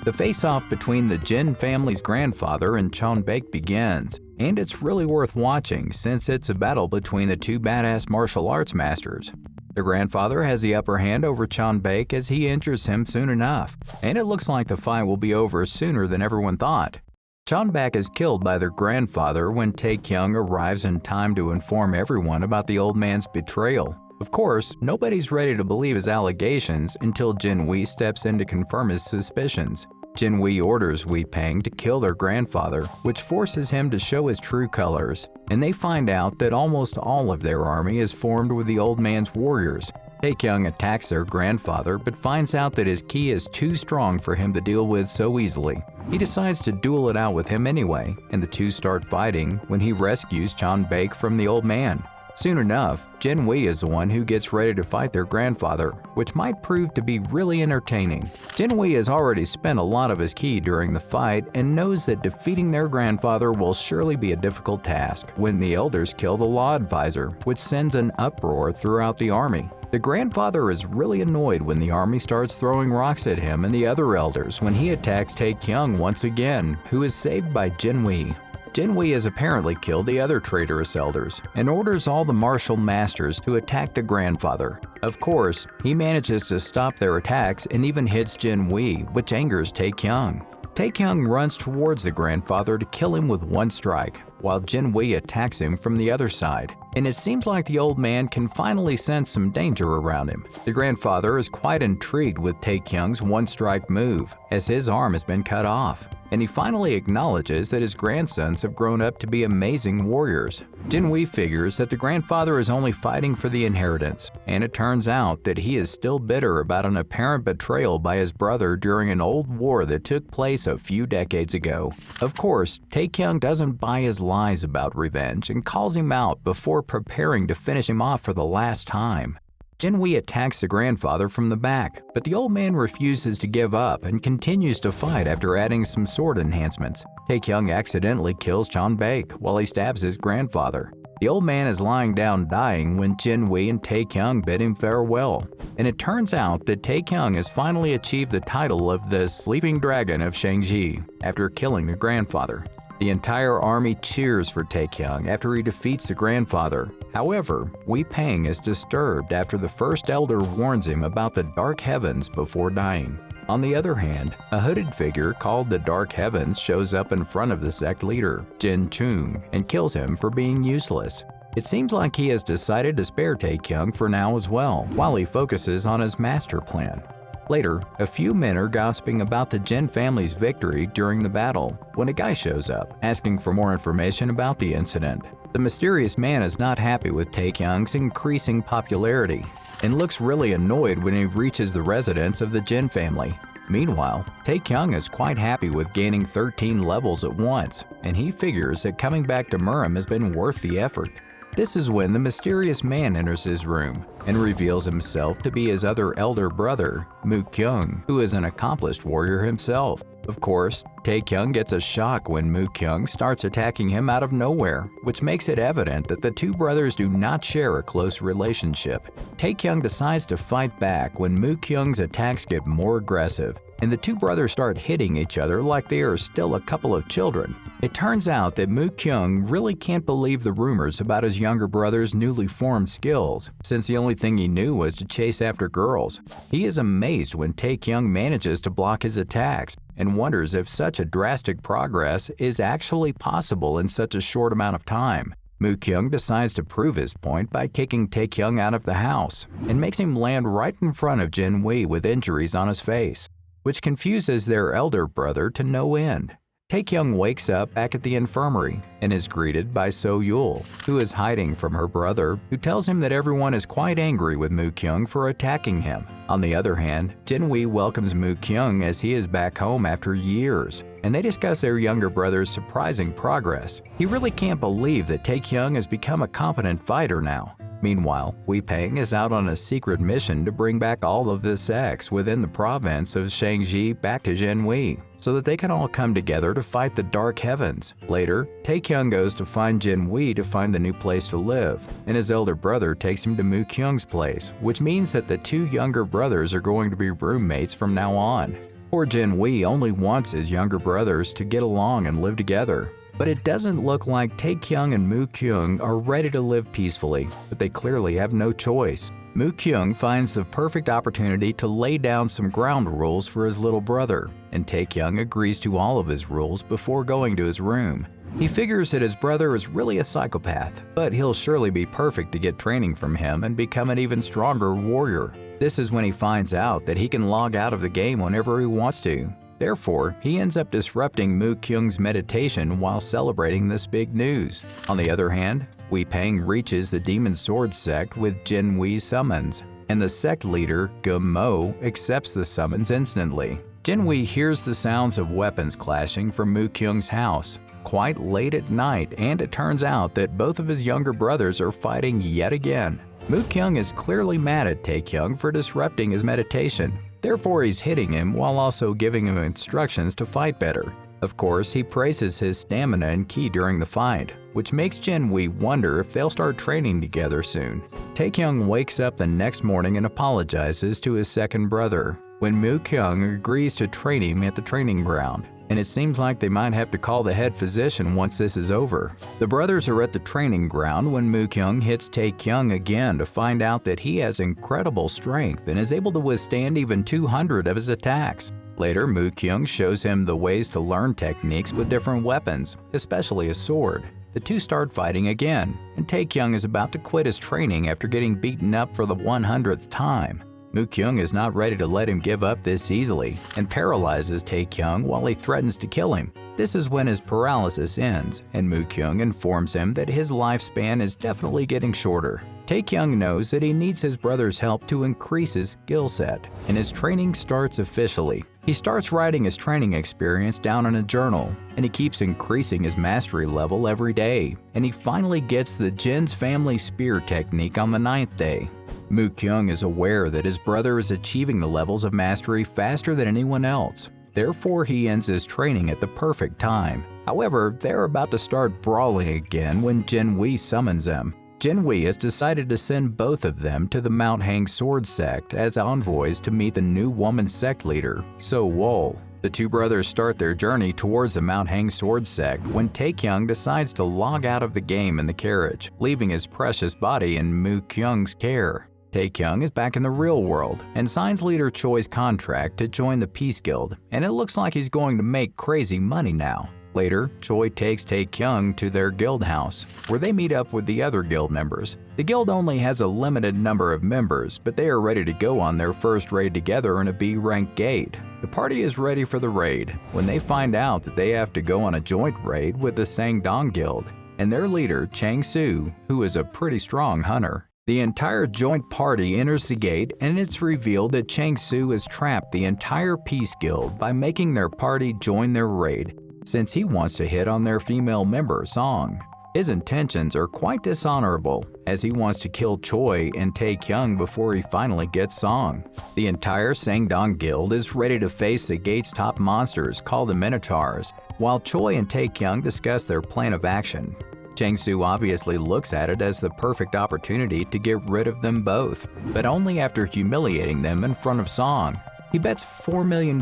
The face-off between the Jin family's grandfather and Chon Baek begins, and it's really worth watching since it's a battle between the two badass martial arts masters. The grandfather has the upper hand over Chon Baek as he injures him soon enough, and it looks like the fight will be over sooner than everyone thought. Chon Baek is killed by their grandfather when Tae-Kyung arrives in time to inform everyone about the old man's betrayal. Of course, nobody's ready to believe his allegations until Jin Wee steps in to confirm his suspicions. Jin Wee orders Wee Peng to kill their grandfather, which forces him to show his true colors, and they find out that almost all of their army is formed with the old man's warriors. Tae-Kyung attacks their grandfather but finds out that his ki is too strong for him to deal with so easily. He decides to duel it out with him anyway, and the two start fighting when he rescues Chon Baek from the old man. Soon enough, Jin Wee is the one who gets ready to fight their grandfather, which might prove to be really entertaining. Jin Wee has already spent a lot of his ki during the fight and knows that defeating their grandfather will surely be a difficult task when the elders kill the law advisor, which sends an uproar throughout the army. The grandfather is really annoyed when the army starts throwing rocks at him and the other elders when he attacks Tae-Kyung once again, who is saved by Jin Wee. Jin Wee has apparently killed the other traitorous elders and orders all the martial masters to attack the grandfather. Of course, he manages to stop their attacks and even hits Jin Wee, which angers Tae-Kyung. Tae-Kyung runs towards the grandfather to kill him with one strike, while Jin Wee attacks him from the other side, and it seems like the old man can finally sense some danger around him. The grandfather is quite intrigued with Tae-Kyung's one-strike move, as his arm has been cut off, and he finally acknowledges that his grandsons have grown up to be amazing warriors. Jin Wee figures that the grandfather is only fighting for the inheritance, and it turns out that he is still bitter about an apparent betrayal by his brother during an old war that took place a few decades ago. Of course, Tae-Kyung doesn't buy his lies about revenge and calls him out before preparing to finish him off for the last time. Jin-wee attacks the grandfather from the back, but the old man refuses to give up and continues to fight after adding some sword enhancements. Tae-Kyung accidentally kills Chon-baek while he stabs his grandfather. The old man is lying down dying when Jin-wee and Tae-Kyung bid him farewell, and it turns out that Tae-Kyung has finally achieved the title of the Sleeping Dragon of Shangji after killing the grandfather. The entire army cheers for Tae-Kyung after he defeats the grandfather. However, Wee Pang is disturbed after the first elder warns him about the dark heavens before dying. On the other hand, a hooded figure called the Dark Heavens shows up in front of the sect leader, Jin Tae-Kyung, and kills him for being useless. It seems like he has decided to spare Tae-Kyung for now as well, while he focuses on his master plan. Later, a few men are gossiping about the Jin family's victory during the battle when a guy shows up, asking for more information about the incident. The mysterious man is not happy with Tae-Kyung's increasing popularity and looks really annoyed when he reaches the residence of the Jin family. Meanwhile, Tae-Kyung is quite happy with gaining 13 levels at once, and he figures that coming back to Murim has been worth the effort. This is when the mysterious man enters his room and reveals himself to be his other elder brother, Moo-kyung, who is an accomplished warrior himself. Of course, Tae-Kyung gets a shock when Moo-kyung starts attacking him out of nowhere, which makes it evident that the two brothers do not share a close relationship. Tae-Kyung decides to fight back when Moo-kyung's attacks get more aggressive, and the two brothers start hitting each other like they are still a couple of children. It turns out that Moo-kyung really can't believe the rumors about his younger brother's newly formed skills, since the only thing he knew was to chase after girls. He is amazed when Tae-Kyung manages to block his attacks, and wonders if such a drastic progress is actually possible in such a short amount of time. Moo-kyung decides to prove his point by kicking Tae-Kyung out of the house, and makes him land right in front of Jin-wee with injuries on his face, which confuses their elder brother to no end. Tae-Kyung wakes up back at the infirmary and is greeted by So-yul, who is hiding from her brother, who tells him that everyone is quite angry with Moo-kyung for attacking him. On the other hand, Jin-wee welcomes Moo-kyung as he is back home after years, and they discuss their younger brother's surprising progress. He really can't believe that Tae-Kyung has become a competent fighter now. Meanwhile, Wee Pang is out on a secret mission to bring back all of the sects within the province of Shangji back to Jin-wee, so that they can all come together to fight the Dark Heavens. Later, Tae-Kyung goes to find Jin-wee to find a new place to live, and his elder brother takes him to Moo-kyung's place, which means that the two younger brothers are going to be roommates from now on. Poor Jin-wee only wants his younger brothers to get along and live together. But it doesn't look like Tae-Kyung and Moo-kyung are ready to live peacefully, but they clearly have no choice. Moo-kyung finds the perfect opportunity to lay down some ground rules for his little brother, and Tae-Kyung agrees to all of his rules before going to his room. He figures that his brother is really a psychopath, but he'll surely be perfect to get training from him and become an even stronger warrior. This is when he finds out that he can log out of the game whenever he wants to. Therefore, he ends up disrupting Moo-kyung's meditation while celebrating this big news. On the other hand, Wee Pang reaches the Demon Sword sect with Jin-wee's summons, and the sect leader, Gum-mo, accepts the summons instantly. Jin-wee hears the sounds of weapons clashing from Moo-kyung's house quite late at night, and it turns out that both of his younger brothers are fighting yet again. Moo-kyung is clearly mad at Tae-Kyung for disrupting his meditation. Therefore, he's hitting him while also giving him instructions to fight better. Of course, he praises his stamina and ki during the fight, which makes Jin-wee wonder if they'll start training together soon. Tae-Kyung wakes up the next morning and apologizes to his second brother, when Moo-kyung agrees to train him at the training ground, and it seems like they might have to call the head physician once this is over. The brothers are at the training ground when Moo-kyung hits Tae-Kyung again to find out that he has incredible strength and is able to withstand even 200 of his attacks. Later, Moo-kyung shows him the ways to learn techniques with different weapons, especially a sword. The two start fighting again, and Tae-Kyung is about to quit his training after getting beaten up for the 100th time. Moo-kyung is not ready to let him give up this easily and paralyzes Tae-Kyung while he threatens to kill him. This is when his paralysis ends, and Moo-kyung informs him that his lifespan is definitely getting shorter. Tae-Kyung knows that he needs his brother's help to increase his skill set, and his training starts officially. He starts writing his training experience down in a journal, and he keeps increasing his mastery level every day, and he finally gets the Jin's family spear technique on the 9th day. Mu-kyung is aware that his brother is achieving the levels of mastery faster than anyone else. Therefore, he ends his training at the perfect time. However, they're about to start brawling again when Jin Wei summons them. Jin Wei has decided to send both of them to the Mount Hang Sword Sect as envoys to meet the new woman sect leader, So Wol. The two brothers start their journey towards the Mount Hang Sword Sect when Tae-Kyung decides to log out of the game in the carriage, leaving his precious body in Mu-kyung's care. Tae-Kyung is back in the real world and signs leader Choi's contract to join the Peace Guild, and it looks like he's going to make crazy money now. Later, Choi takes Tae-Kyung to their guild house, where they meet up with the other guild members. The guild only has a limited number of members, but they are ready to go on their first raid together in a B-rank gate. The party is ready for the raid when they find out that they have to go on a joint raid with the Sangdong Guild and their leader Chang-Soo, who is a pretty strong hunter. The entire joint party enters the gate, and it's revealed that Chang-Soo has trapped the entire Peace Guild by making their party join their raid, since he wants to hit on their female member, Song. His intentions are quite dishonorable, as he wants to kill Choi and Tae-Kyung before he finally gets Song. The entire Sangdong Guild is ready to face the gate's top monsters called the Minotaurs, while Choi and Tae-Kyung discuss their plan of action. Chang-Soo obviously looks at it as the perfect opportunity to get rid of them both, but only after humiliating them in front of Song. He bets $4 million,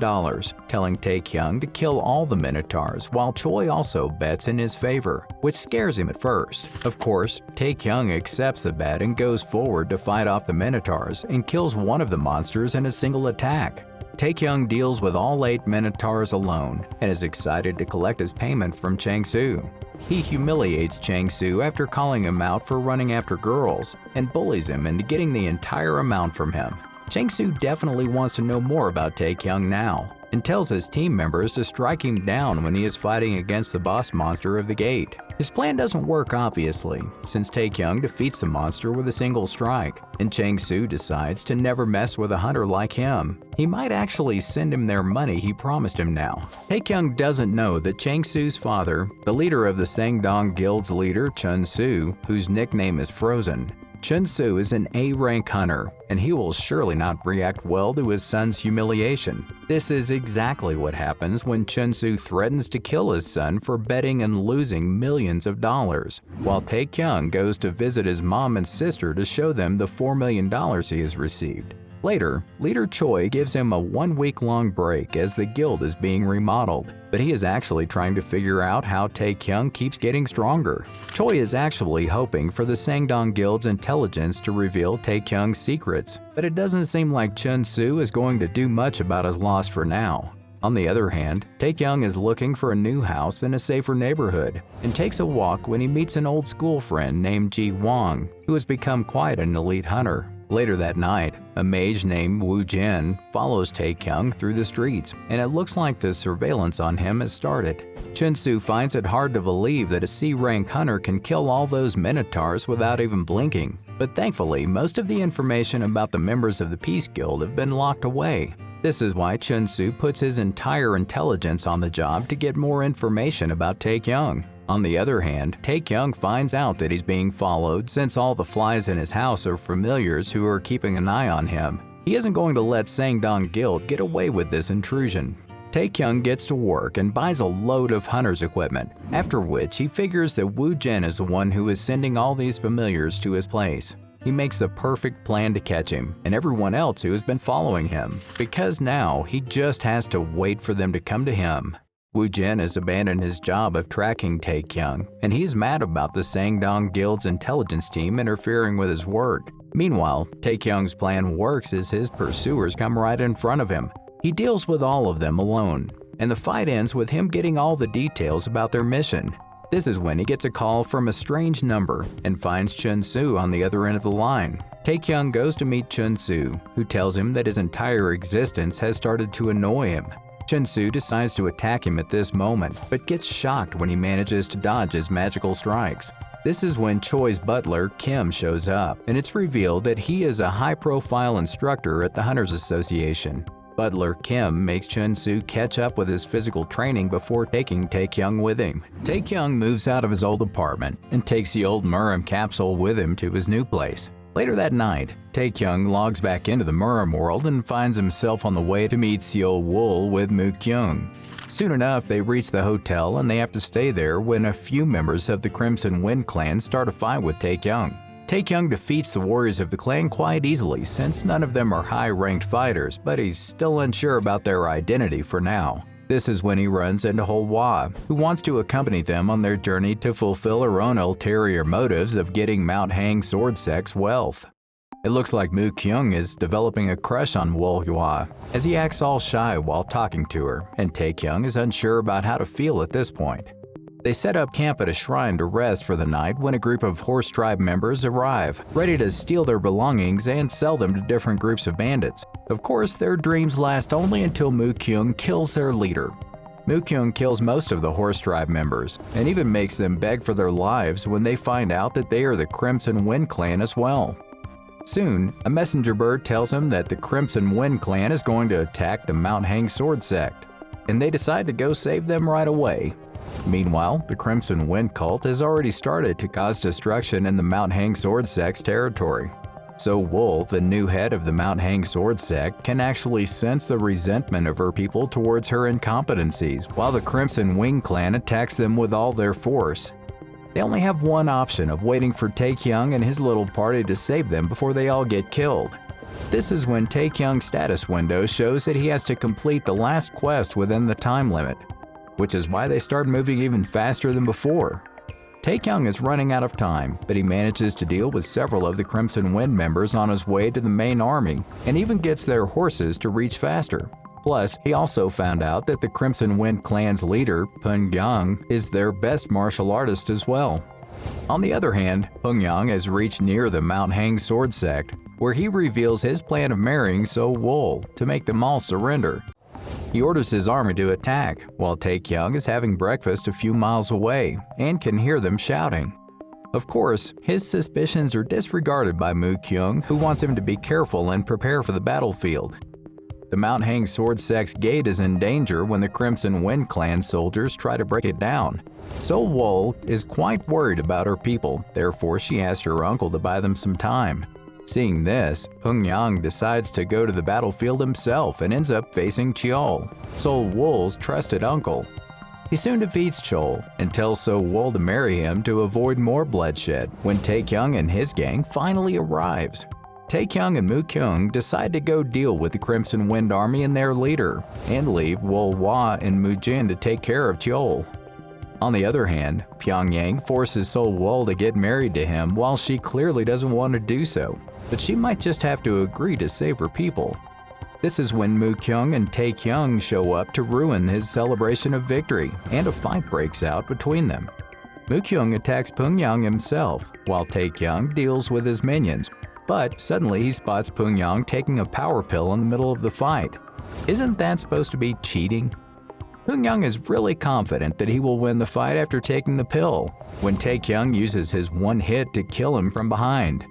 telling Tae-Kyung to kill all the Minotaurs, while Choi also bets in his favor, which scares him at first. Of course, Tae-Kyung accepts the bet and goes forward to fight off the Minotaurs and kills one of the monsters in a single attack. Tae-Kyung deals with all 8 Minotaurs alone and is excited to collect his payment from Chang-Soo. He humiliates Chang-Soo after calling him out for running after girls and bullies him into getting the entire amount from him. Chang-Soo definitely wants to know more about Tae-Kyung now and tells his team members to strike him down when he is fighting against the boss monster of the gate. His plan doesn't work obviously, since Tae-Kyung defeats the monster with a single strike, and Chang-Soo decides to never mess with a hunter like him. He might actually send him their money he promised him now. Tae-Kyung doesn't know that Chang-Soo's father, the leader of the Sangdong Guild's leader Chun-Soo, whose nickname is Frozen. Chun-Soo is an A-rank hunter, and he will surely not react well to his son's humiliation. This is exactly what happens when Chun-Soo threatens to kill his son for betting and losing millions of dollars, while Tae-Kyung goes to visit his mom and sister to show them the $4 million he has received. Later, leader Choi gives him a 1-week-long break as the guild is being remodeled, but he is actually trying to figure out how Tae-Kyung keeps getting stronger. Choi is actually hoping for the Sangdong Guild's intelligence to reveal Tae-Kyung's secrets, but it doesn't seem like Chun-Soo is going to do much about his loss for now. On the other hand, Tae-Kyung is looking for a new house in a safer neighborhood and takes a walk when he meets an old school friend named Ji Wang, who has become quite an elite hunter. Later that night, a mage named Wu Jin follows Tae-Kyung through the streets, and it looks like the surveillance on him has started. Chun-Soo finds it hard to believe that a C-rank hunter can kill all those Minotaurs without even blinking, but thankfully most of the information about the members of the Peace Guild have been locked away. This is why Chun-Soo puts his entire intelligence on the job to get more information about Tae-Kyung. On the other hand, Tae-Kyung finds out that he's being followed since all the flies in his house are familiars who are keeping an eye on him. He isn't going to let Sangdong Guild get away with this intrusion. Tae-Kyung gets to work and buys a load of hunter's equipment, after which he figures that Wu Jin is the one who is sending all these familiars to his place. He makes the perfect plan to catch him and everyone else who has been following him, because now he just has to wait for them to come to him. Wu Jin has abandoned his job of tracking Tae-Kyung, and he's mad about the Sangdong Guild's intelligence team interfering with his work. Meanwhile, Tae-Kyung's plan works as his pursuers come right in front of him. He deals with all of them alone, and the fight ends with him getting all the details about their mission. This is when he gets a call from a strange number and finds Chun-Soo on the other end of the line. Tae-Kyung goes to meet Chun-Soo, who tells him that his entire existence has started to annoy him. Chun-Soo decides to attack him at this moment, but gets shocked when he manages to dodge his magical strikes. This is when Choi's butler, Kim, shows up, and it's revealed that he is a high-profile instructor at the Hunters Association. Butler Kim makes Chun-Soo catch up with his physical training before taking Tae-Kyung with him. Tae-Kyung moves out of his old apartment and takes the old Murim capsule with him to his new place. Later that night, Tae-Kyung logs back into the Murim world and finds himself on the way to meet Seo-wol with Moo-kyung. Soon enough, they reach the hotel and they have to stay there when a few members of the Crimson Wind clan start a fight with Tae-Kyung. Tae-Kyung defeats the warriors of the clan quite easily since none of them are high-ranked fighters, but he's still unsure about their identity for now. This is when he runs into Hwa, who wants to accompany them on their journey to fulfill her own ulterior motives of getting Mount Hang Sword Sect's wealth. It looks like Moo-kyung is developing a crush on Hwa, as he acts all shy while talking to her, and Tae-Kyung is unsure about how to feel at this point. They set up camp at a shrine to rest for the night when a group of Horse Tribe members arrive, ready to steal their belongings and sell them to different groups of bandits. Of course, their dreams last only until Moo-kyung kills their leader. Moo-kyung kills most of the Horse Tribe members, and even makes them beg for their lives when they find out that they are the Crimson Wind clan as well. Soon, a messenger bird tells him that the Crimson Wind clan is going to attack the Mount Hang Sword Sect, and they decide to go save them right away. Meanwhile, the Crimson Wind cult has already started to cause destruction in the Mount Hang Sword Sect's territory. Seo-wol, the new head of the Mount Hang Sword Sect, can actually sense the resentment of her people towards her incompetencies, while the Crimson Wing clan attacks them with all their force. They only have one option of waiting for Tae-Kyung and his little party to save them before they all get killed. This is when Tae-Kyung's status window shows that he has to complete the last quest within the time limit, which is why they start moving even faster than before. Tae-Kyung is running out of time, but he manages to deal with several of the Crimson Wind members on his way to the main army, and even gets their horses to reach faster. Plus, he also found out that the Crimson Wind clan's leader, Pyongyang, is their best martial artist as well. On the other hand, Pyongyang has reached near the Mount Hang Sword Sect, where he reveals his plan of marrying Seo-wol to make them all surrender. He orders his army to attack, while Tae-Kyung is having breakfast a few miles away and can hear them shouting. Of course, his suspicions are disregarded by Moo-kyung, who wants him to be careful and prepare for the battlefield. The Mount Hang Sword Sect's gate is in danger when the Crimson Wind clan soldiers try to break it down. Seo-wol is quite worried about her people, therefore she asks her uncle to buy them some time. Seeing this, Pyongyang decides to go to the battlefield himself and ends up facing Cheol, Seo-wol's trusted uncle. He soon defeats Cheol and tells Seo-wol to marry him to avoid more bloodshed when Tae-Kyung and his gang finally arrives. Tae-Kyung and Moo-kyung decide to go deal with the Crimson Wind Army and their leader, and leave Hwa and Moo-jin to take care of Cheol. On the other hand, Pyongyang forces Seo-wol to get married to him while she clearly doesn't want to do so, but she might just have to agree to save her people. This is when Moo-kyung and Tae-Kyung show up to ruin his celebration of victory, and a fight breaks out between them. Moo-kyung attacks Pyongyang himself, while Tae-Kyung deals with his minions, but suddenly he spots Pyongyang taking a power pill in the middle of the fight. Isn't that supposed to be cheating? Pyongyang is really confident that he will win the fight after taking the pill, when Tae-Kyung uses his one hit to kill him from behind.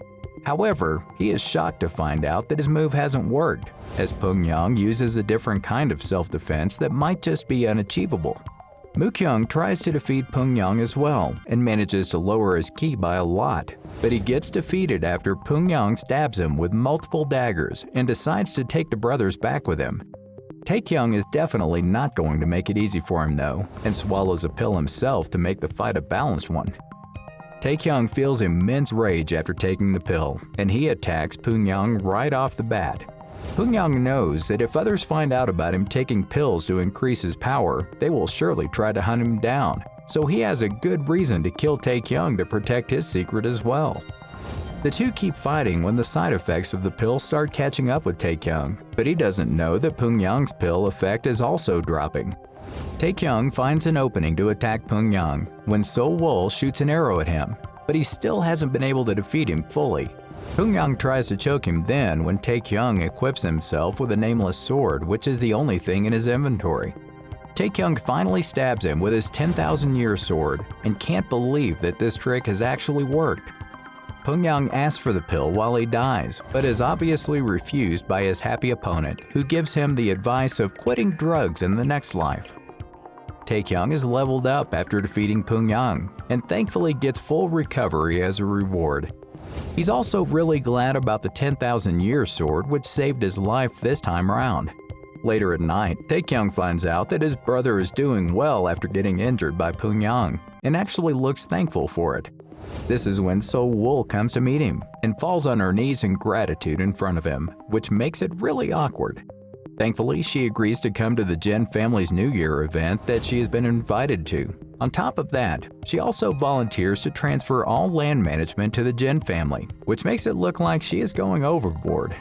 However, he is shocked to find out that his move hasn't worked, as Pyongyang uses a different kind of self-defense that might just be unachievable. Moo-kyung tries to defeat Pyongyang as well, and manages to lower his ki by a lot, but he gets defeated after Pyongyang stabs him with multiple daggers and decides to take the brothers back with him. Tae-Kyung is definitely not going to make it easy for him though, and swallows a pill himself to make the fight a balanced one. Tae-Kyung feels immense rage after taking the pill, and he attacks Pyongyang right off the bat. Pyongyang knows that if others find out about him taking pills to increase his power, they will surely try to hunt him down, so he has a good reason to kill Tae-Kyung to protect his secret as well. The two keep fighting when the side effects of the pill start catching up with Tae-Kyung, but he doesn't know that Pyongyang's pill effect is also dropping. Tae-Kyung finds an opening to attack Pyongyang when Seo-wol shoots an arrow at him, but he still hasn't been able to defeat him fully. Pyongyang tries to choke him then when Tae-Kyung equips himself with a nameless sword, which is the only thing in his inventory. Tae-Kyung finally stabs him with his 10,000-year sword and can't believe that this trick has actually worked. Pyongyang asks for the pill while he dies, but is obviously refused by his happy opponent, who gives him the advice of quitting drugs in the next life. Tae-Kyung is leveled up after defeating Pyongyang, and thankfully gets full recovery as a reward. He's also really glad about the 10,000-year sword which saved his life this time around. Later at night, Tae-Kyung finds out that his brother is doing well after getting injured by Pyongyang, and actually looks thankful for it. This is when So-wol comes to meet him, and falls on her knees in gratitude in front of him, which makes it really awkward. Thankfully, she agrees to come to the Jin family's New Year event that she has been invited to. On top of that, she also volunteers to transfer all land management to the Jin family, which makes it look like she is going overboard.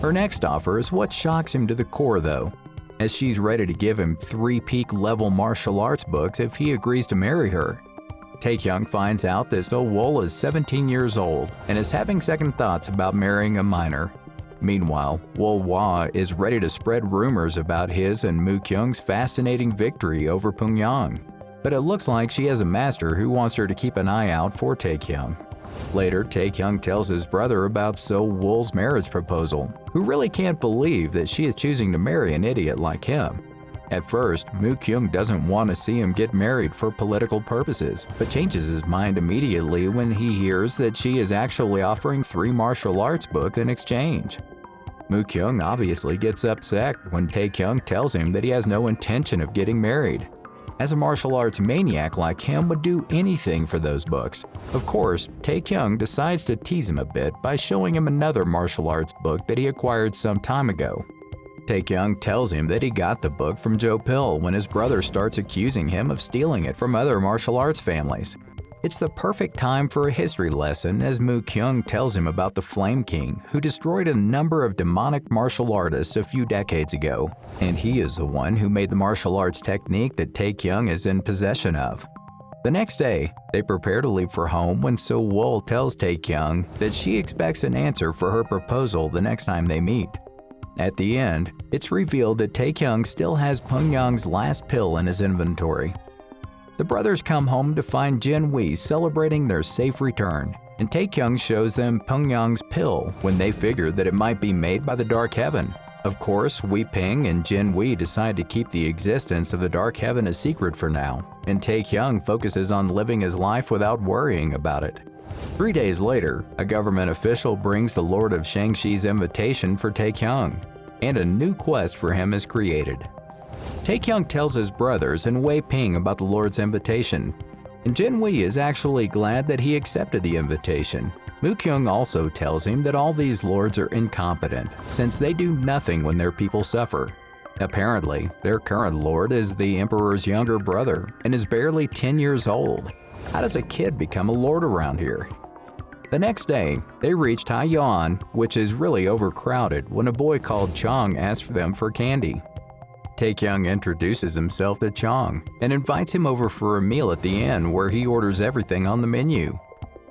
Her next offer is what shocks him to the core though, as she's ready to give him 3 peak-level martial arts books if he agrees to marry her. Tae-Kyung finds out that So-wol is 17 years old and is having second thoughts about marrying a minor. Meanwhile, Wol-wah is ready to spread rumors about his and Moo-kyung's fascinating victory over Pyongyang. But it looks like she has a master who wants her to keep an eye out for Tae-Kyung. Later, Tae-Kyung tells his brother about So-wol's marriage proposal, who really can't believe that she is choosing to marry an idiot like him. At first, Moo-kyung doesn't want to see him get married for political purposes, but changes his mind immediately when he hears that she is actually offering 3 martial arts books in exchange. Moo-kyung obviously gets upset when Tae-Kyung tells him that he has no intention of getting married, as a martial arts maniac like him would do anything for those books. Of course, Tae-Kyung decides to tease him a bit by showing him another martial arts book that he acquired some time ago. Tae-Kyung tells him that he got the book from Joe Pill when his brother starts accusing him of stealing it from other martial arts families. It's the perfect time for a history lesson as Moo-kyung tells him about the Flame King, who destroyed a number of demonic martial artists a few decades ago, and he is the one who made the martial arts technique that Tae-Kyung is in possession of. The next day, they prepare to leave for home when So-wol tells Tae-Kyung that she expects an answer for her proposal the next time they meet. At the end, it's revealed that Tae-Kyung still has Pyongyang's last pill in his inventory. The brothers come home to find Jin Wee celebrating their safe return, and Tae-Kyung shows them Pyongyang's pill when they figure that it might be made by the Dark Heaven. Of course, Wee Ping and Jin Wee decide to keep the existence of the Dark Heaven a secret for now, and Tae-Kyung focuses on living his life without worrying about it. 3 days later, a government official brings the Lord of Shang-Chi's invitation for Tae-Kyung, and a new quest for him is created. Tae-Kyung tells his brothers and Wei Ping about the Lord's invitation, and Jin Wee is actually glad that he accepted the invitation. Moo-kyung also tells him that all these lords are incompetent, since they do nothing when their people suffer. Apparently, their current lord is the emperor's younger brother and is barely 10 years old. How does a kid become a lord around here? The next day, they reach Taiyuan, which is really overcrowded, when a boy called Chong asks for them for candy. Tae-Kyung introduces himself to Chong and invites him over for a meal at the inn where he orders everything on the menu.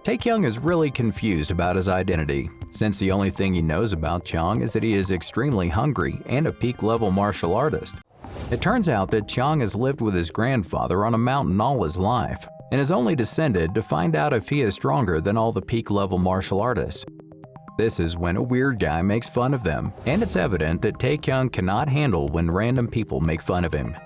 Tae-Kyung is really confused about his identity, since the only thing he knows about Chong is that he is extremely hungry and a peak-level martial artist. It turns out that Chong has lived with his grandfather on a mountain all his life, and is only descended to find out if he is stronger than all the peak-level martial artists. This is when a weird guy makes fun of them, and it's evident that Tae-Kyung cannot handle when random people make fun of him.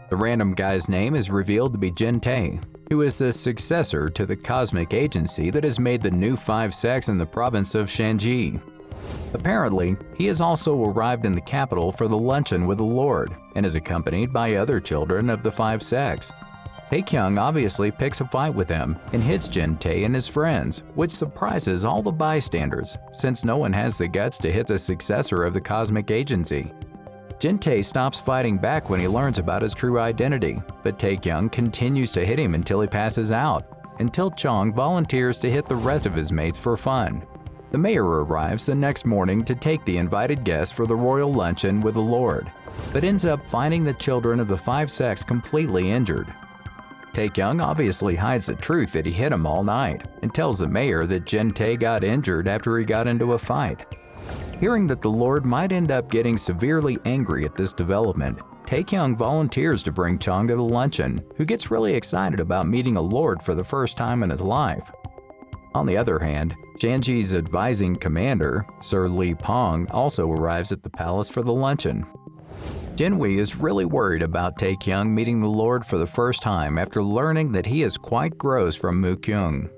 The random guy's name is revealed to be Jin Tae, who is the successor to the cosmic agency that has made the new 5 sects in the province of Shanji. Apparently, he has also arrived in the capital for the luncheon with the Lord, and is accompanied by other children of the 5 sects. Tae-Kyung obviously picks a fight with him and hits Jin Tae and his friends, which surprises all the bystanders, since no one has the guts to hit the successor of the cosmic agency. Jin Tae stops fighting back when he learns about his true identity, but Tae-Kyung continues to hit him until he passes out, until Chong volunteers to hit the rest of his mates for fun. The mayor arrives the next morning to take the invited guests for the royal luncheon with the Lord, but ends up finding the children of the 5 sects completely injured. Tae-Kyung obviously hides the truth that he hit him all night, and tells the mayor that Jin Tae got injured after he got into a fight. Hearing that the Lord might end up getting severely angry at this development, Tae-Kyung volunteers to bring Chong to the luncheon, who gets really excited about meeting a Lord for the first time in his life. On the other hand, Shanji's advising commander, Sir Li Pong, also arrives at the palace for the luncheon. Jin Wei is really worried about Tae-Kyung meeting the Lord for the first time after learning that he is quite gross from Mu-kyung.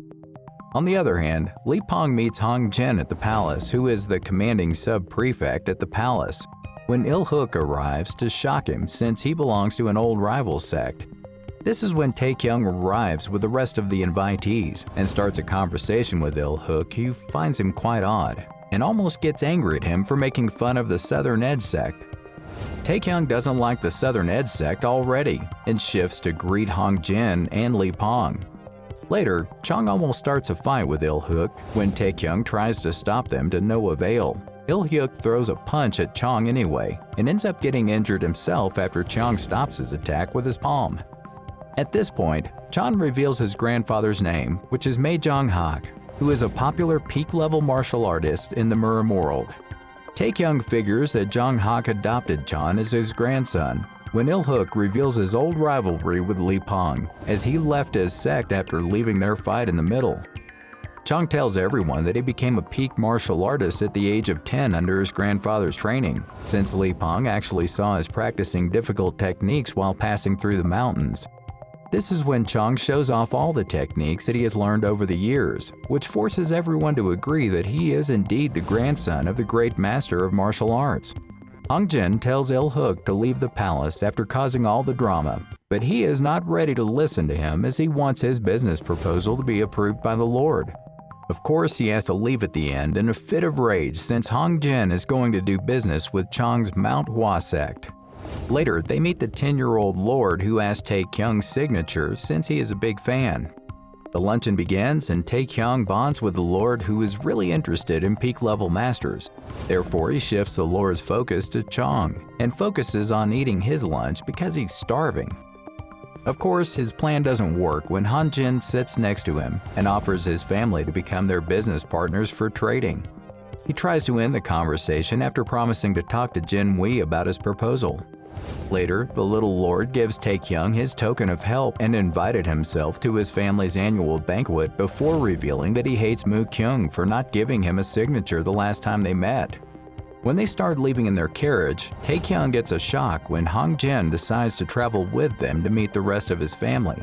On the other hand, Li Pong meets Hong Jin at the palace, who is the commanding sub-prefect at the palace, when Il-hook arrives to shock him since he belongs to an old rival sect. This is when Tae-Kyung arrives with the rest of the invitees and starts a conversation with Il-hook, who finds him quite odd and almost gets angry at him for making fun of the Southern Edge sect. Tae-Kyung doesn't like the Southern Edge sect already and shifts to greet Hong Jin and Li Pong. Later, Chong almost starts a fight with Il-hook when Tae-Kyung tries to stop them to no avail. Il-hook throws a punch at Chong anyway and ends up getting injured himself after Chong stops his attack with his palm. At this point, Chong reveals his grandfather's name, which is Mae Jong-hak, who is a popular peak-level martial artist in the Murim world. Tae-Kyung figures that Jong-hak adopted Chong as his grandson, when Il-hook reveals his old rivalry with Li Pong, as he left his sect after leaving their fight in the middle. Chong tells everyone that he became a peak martial artist at the age of 10 under his grandfather's training, since Li Pong actually saw us practicing difficult techniques while passing through the mountains. This is when Chong shows off all the techniques that he has learned over the years, which forces everyone to agree that he is indeed the grandson of the great master of martial arts. Hong Jin tells Il-hook to leave the palace after causing all the drama, but he is not ready to listen to him as he wants his business proposal to be approved by the Lord. Of course, he has to leave at the end in a fit of rage since Hong Jin is going to do business with Chong's Manhwa sect. Later, they meet the 10-year-old Lord who asked Tae-Kyung's signature since he is a big fan. The luncheon begins and Tae-Kyung bonds with the Lord, who is really interested in peak-level masters. Therefore, he shifts the Lord's focus to Chong and focuses on eating his lunch because he's starving. Of course, his plan doesn't work when Han Jin sits next to him and offers his family to become their business partners for trading. He tries to end the conversation after promising to talk to Jin Wei about his proposal. Later, the little lord gives Tae-Kyung his token of help and invited himself to his family's annual banquet before revealing that he hates Mu-kyung for not giving him a signature the last time they met. When they start leaving in their carriage, Tae-Kyung gets a shock when Hong Jin decides to travel with them to meet the rest of his family.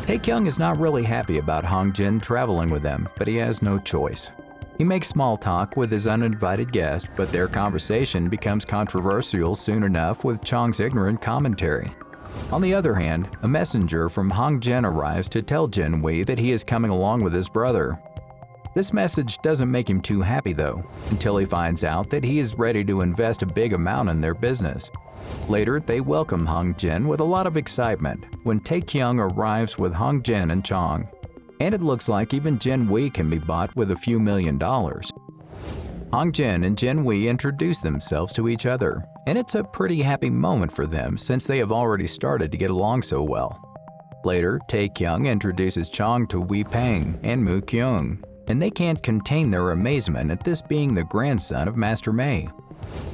Tae-Kyung is not really happy about Hong Jin traveling with them, but he has no choice. He makes small talk with his uninvited guest, but their conversation becomes controversial soon enough with Chong's ignorant commentary. On the other hand, a messenger from Hong Jin arrives to tell Jin Wei that he is coming along with his brother. This message doesn't make him too happy though, until he finds out that he is ready to invest a big amount in their business. Later, they welcome Hong Jin with a lot of excitement when Tae-Kyung arrives with Hong Jin and Chong. And it looks like even Jin Wei can be bought with a few $1,000,000. Hong Jin and Jin Wei introduce themselves to each other, and it's a pretty happy moment for them since they have already started to get along so well. Later, Tae-Kyung introduces Chong to Wei Peng and Mu-kyung, and they can't contain their amazement at this being the grandson of Master Mae.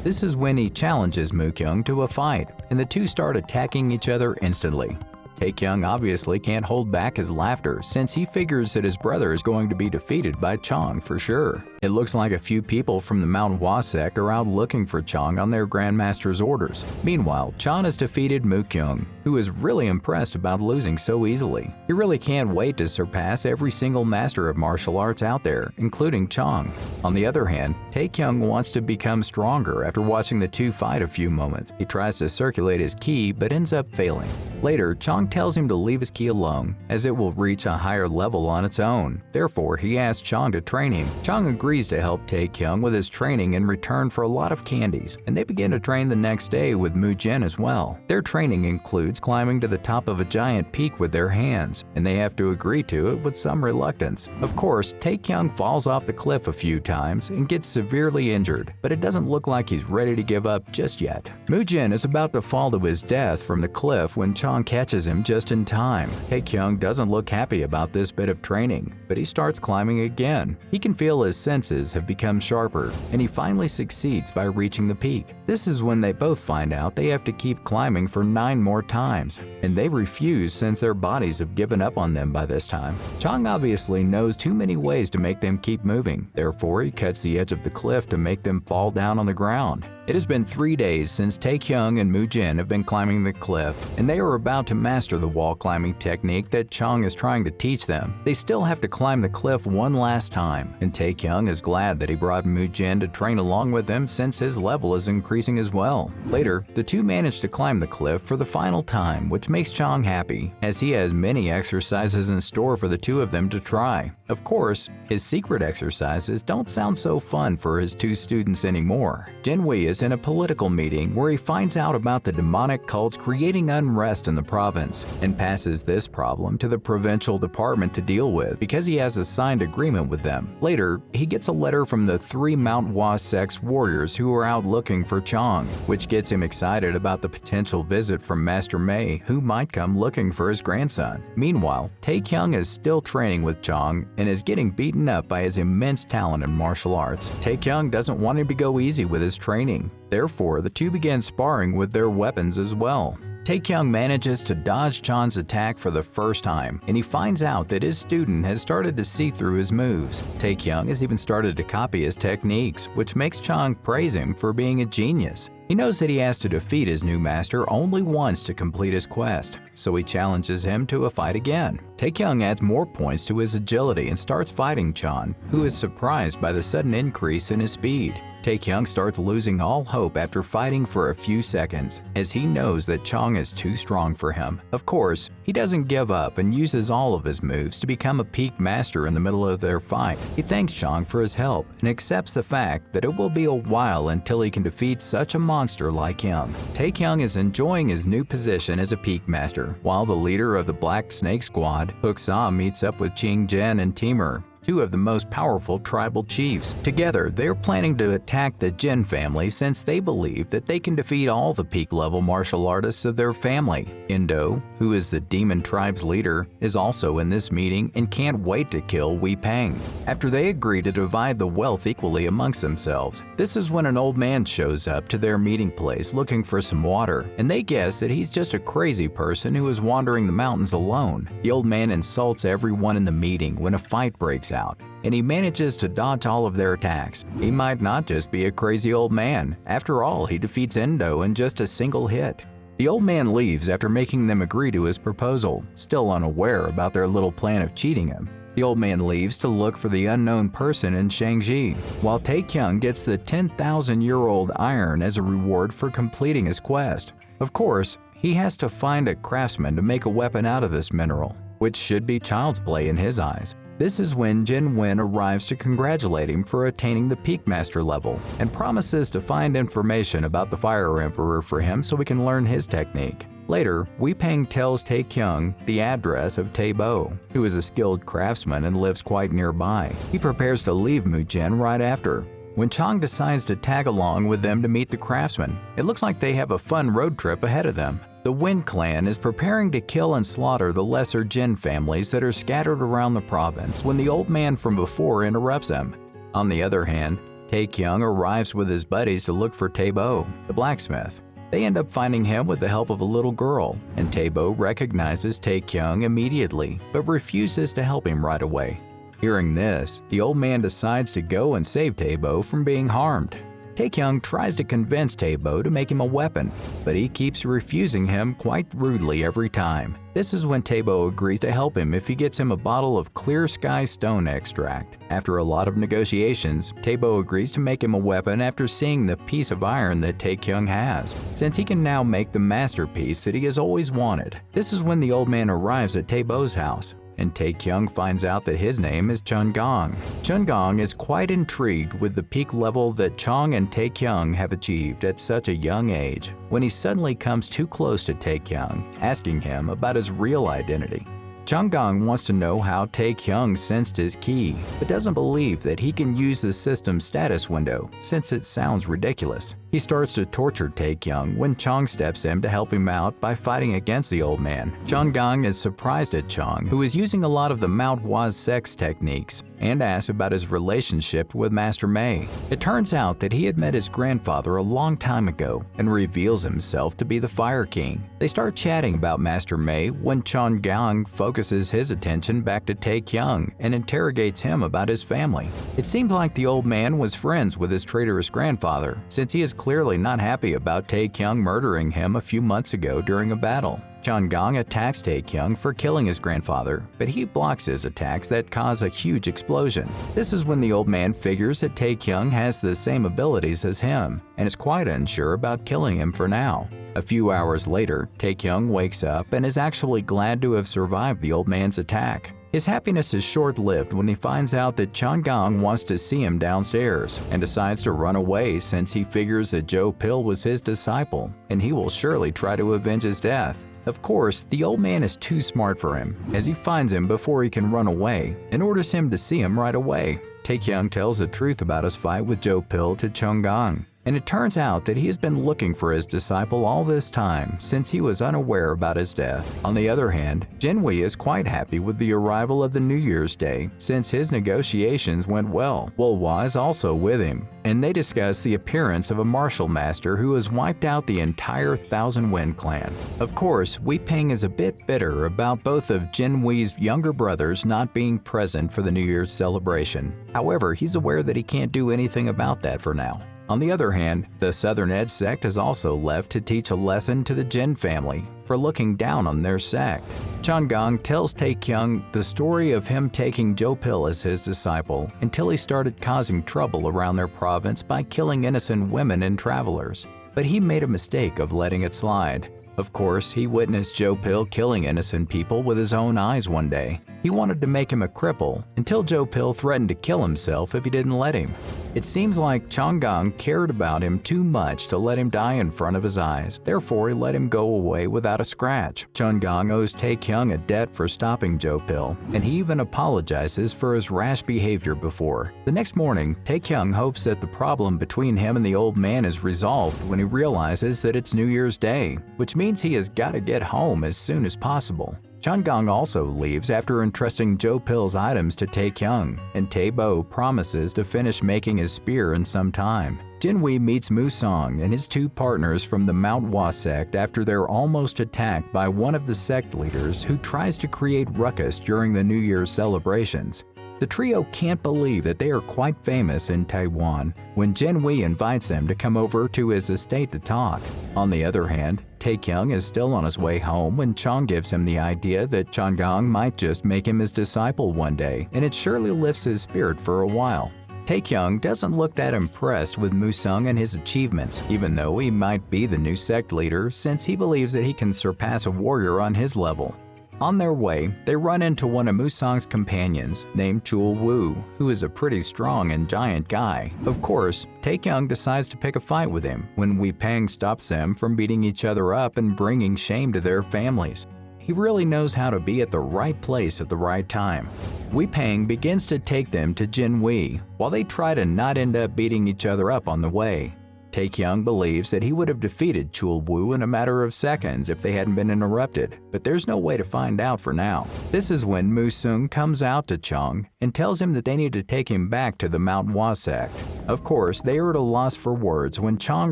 This is when he challenges Mu-kyung to a fight, and the two start attacking each other instantly. Tae-Kyung obviously can't hold back his laughter since he figures that his brother is going to be defeated by Chong for sure. It looks like a few people from the Manhwa sect are out looking for Chong on their grandmaster's orders. Meanwhile, Chong has defeated Mu-kyung, who is really impressed about losing so easily. He really can't wait to surpass every single master of martial arts out there, including Chong. On the other hand, Tae-Kyung wants to become stronger after watching the two fight a few moments. He tries to circulate his ki but ends up failing. Later, Chong tells him to leave his ki alone, as it will reach a higher level on its own. Therefore, he asks Chong to train him. Chong agrees to help Tae-Kyung with his training in return for a lot of candies, and they begin to train the next day with Mu-jin as well. Their training includes climbing to the top of a giant peak with their hands, and they have to agree to it with some reluctance. Of course, Tae-Kyung falls off the cliff a few times and gets severely injured, but it doesn't look like he's ready to give up just yet. Mu-jin is about to fall to his death from the cliff when Chong catches him him just in time. Tae-Kyung doesn't look happy about this bit of training, but he starts climbing again. He can feel his senses have become sharper, and he finally succeeds by reaching the peak. This is when they both find out they have to keep climbing for 9 more times, and they refuse since their bodies have given up on them by this time. Chang obviously knows too many ways to make them keep moving, therefore he cuts the edge of the cliff to make them fall down on the ground. It has been 3 days since Tae-Kyung and Mu-jin have been climbing the cliff, and they are about to master the wall climbing technique that Chang is trying to teach them. They still have to climb the cliff one last time, and Tae-Kyung is glad that he brought Mu-jin to train along with him since his level is increasing as well. Later, the two manage to climb the cliff for the final time, which makes Chang happy, as he has many exercises in store for the two of them to try. Of course, his secret exercises don't sound so fun for his two students anymore. Jinwei is in a political meeting where he finds out about the demonic cults creating unrest in the province and passes this problem to the provincial department to deal with because he has a signed agreement with them. Later, he gets a letter from the 3 Manhwa sex warriors who are out looking for Chang, which gets him excited about the potential visit from Master Mei, who might come looking for his grandson. Meanwhile, Tae-Kyung is still training with Chang and is getting beaten up by his immense talent in martial arts. Tae-Kyung doesn't want him to go easy with his training. Therefore, the two begin sparring with their weapons as well. Tae-Kyung manages to dodge Chang's attack for the first time, and he finds out that his student has started to see through his moves. Tae-Kyung has even started to copy his techniques, which makes Chang praise him for being a genius. He knows that he has to defeat his new master only once to complete his quest, so he challenges him to a fight again. Tae-Kyung adds more points to his agility and starts fighting Chang, who is surprised by the sudden increase in his speed. Tae-Kyung starts losing all hope after fighting for a few seconds, as he knows that Chang is too strong for him. Of course, he doesn't give up and uses all of his moves to become a peak master in the middle of their fight. He thanks Chang for his help and accepts the fact that it will be a while until he can defeat such a monster like him. Tae-Kyung is enjoying his new position as a peak master, while the leader of the Black Snake Squad, Huk-sa, meets up with Jin and Timur, two of the most powerful tribal chiefs. Together, they are planning to attack the Jin family since they believe that they can defeat all the peak-level martial artists of their family. Indo, who is the demon tribe's leader, is also in this meeting and can't wait to kill Wei Peng. After they agree to divide the wealth equally amongst themselves, this is when an old man shows up to their meeting place looking for some water, and they guess that he's just a crazy person who is wandering the mountains alone. The old man insults everyone in the meeting when a fight breaks out, and he manages to dodge all of their attacks. He might not just be a crazy old man. After all, he defeats Endo in just a single hit. The old man leaves after making them agree to his proposal, still unaware about their little plan of cheating him. The old man leaves to look for the unknown person in Shangji, while Tae-Kyung gets the 10,000-year-old iron as a reward for completing his quest. Of course, he has to find a craftsman to make a weapon out of this mineral, which should be child's play in his eyes. This is when Jin Wen arrives to congratulate him for attaining the Peak Master level and promises to find information about the Fire Emperor for him so he can learn his technique. Later, Wei Peng tells Tae-Kyung the address of Tae-Bo, who is a skilled craftsman and lives quite nearby. He prepares to leave Mu-jin right after. When Chang decides to tag along with them to meet the craftsman, it looks like they have a fun road trip ahead of them. The Wind clan is preparing to kill and slaughter the lesser Jin families that are scattered around the province when the old man from before interrupts them. On the other hand, Tae-Kyung arrives with his buddies to look for Tae-Bo, the blacksmith. They end up finding him with the help of a little girl, and Tae-Bo recognizes Tae-Kyung immediately, but refuses to help him right away. Hearing this, the old man decides to go and save Tae-Bo from being harmed. Tae-Kyung tries to convince Tae-Bo to make him a weapon, but he keeps refusing him quite rudely every time. This is when Tae-Bo agrees to help him if he gets him a bottle of clear sky stone extract. After a lot of negotiations, Tae-Bo agrees to make him a weapon after seeing the piece of iron that Tae-Kyung has, since he can now make the masterpiece that he has always wanted. This is when the old man arrives at Tae-Bo's house, and Tae-Kyung finds out that his name is Chun-Gong. Chun-Gong is quite intrigued with the peak level that Chang and Tae-Kyung have achieved at such a young age, when he suddenly comes too close to Tae-Kyung, asking him about his real identity. Chung-gang wants to know how Tae-Kyung sensed his key, but doesn't believe that he can use the system's status window since it sounds ridiculous. He starts to torture Tae-Kyung when Chung steps in to help him out by fighting against the old man. Chung-gang is surprised at Chung, who is using a lot of the Manhwa's sex techniques, and asks about his relationship with Master Mei. It turns out that he had met his grandfather a long time ago and reveals himself to be the Fire King. They start chatting about Master Mei when Chung-gang focuses his attention back to Tae-Kyung and interrogates him about his family. It seems like the old man was friends with his traitorous grandfather, since he is clearly not happy about Tae-Kyung murdering him a few months ago during a battle. Chung-gang attacks Tae-Kyung for killing his grandfather, but he blocks his attacks that cause a huge explosion. This is when the old man figures that Tae-Kyung has the same abilities as him and is quite unsure about killing him for now. A few hours later, Tae-Kyung wakes up and is actually glad to have survived the old man's attack. His happiness is short-lived when he finds out that Chung-gang wants to see him downstairs and decides to run away since he figures that Joe Pill was his disciple and he will surely try to avenge his death. Of course, the old man is too smart for him, as he finds him before he can run away and orders him to see him right away. Tae-Kyung tells the truth about his fight with Joe Pill to Chung-gang, and it turns out that he has been looking for his disciple all this time since he was unaware about his death. On the other hand, Jin-wee is quite happy with the arrival of the New Year's Day since his negotiations went well. Woo is also with him, and they discuss the appearance of a martial master who has wiped out the entire Thousand Wind clan. Of course, Wee Peng is a bit bitter about both of Jin-wee's younger brothers not being present for the New Year's celebration. However, he's aware that he can't do anything about that for now. On the other hand, the Southern Edge sect has also left to teach a lesson to the Jin family for looking down on their sect. Chung-gang tells Tae-Kyung the story of him taking Joe Pill as his disciple until he started causing trouble around their province by killing innocent women and travelers. But he made a mistake of letting it slide. Of course, he witnessed Joe Pill killing innocent people with his own eyes one day. He wanted to make him a cripple until Joe Pill threatened to kill himself if he didn't let him. It seems like Chung-gang cared about him too much to let him die in front of his eyes. Therefore, he let him go away without a scratch. Chung-gang owes Tae-Kyung a debt for stopping Joe Pill, and he even apologizes for his rash behavior before. The next morning, Tae-Kyung hopes that the problem between him and the old man is resolved when he realizes that it's New Year's Day, which means he has got to get home as soon as possible. Chung-gang also leaves after entrusting Joe Pill's items to Tae-Kyung, and Tae-bo promises to finish making his spear in some time. Jin-wee meets Mu-sung and his two partners from the Manhwa sect after they're almost attacked by one of the sect leaders who tries to create ruckus during the New Year's celebrations. The trio can't believe that they are quite famous in Taiwan when Jin-wee invites them to come over to his estate to talk. On the other hand, Tae-Kyung is still on his way home when Chung gives him the idea that Chung-gang might just make him his disciple one day, and it surely lifts his spirit for a while. Tae-Kyung doesn't look that impressed with Mu-sung and his achievements, even though he might be the new sect leader since he believes that he can surpass a warrior on his level. On their way, they run into one of Mu-sung's companions named Chul-woo, who is a pretty strong and giant guy. Of course, Tae-Kyung decides to pick a fight with him when Wee Peng stops them from beating each other up and bringing shame to their families. He really knows how to be at the right place at the right time. Wee Peng begins to take them to Jin-wee, while they try to not end up beating each other up on the way. Tae-Kyung believes that he would have defeated Chul-woo in a matter of seconds if they hadn't been interrupted, but there's no way to find out for now. This is when Mu-sung comes out to Chung and tells him that they need to take him back to the Manhwa sect. Of course, they are at a loss for words when Chung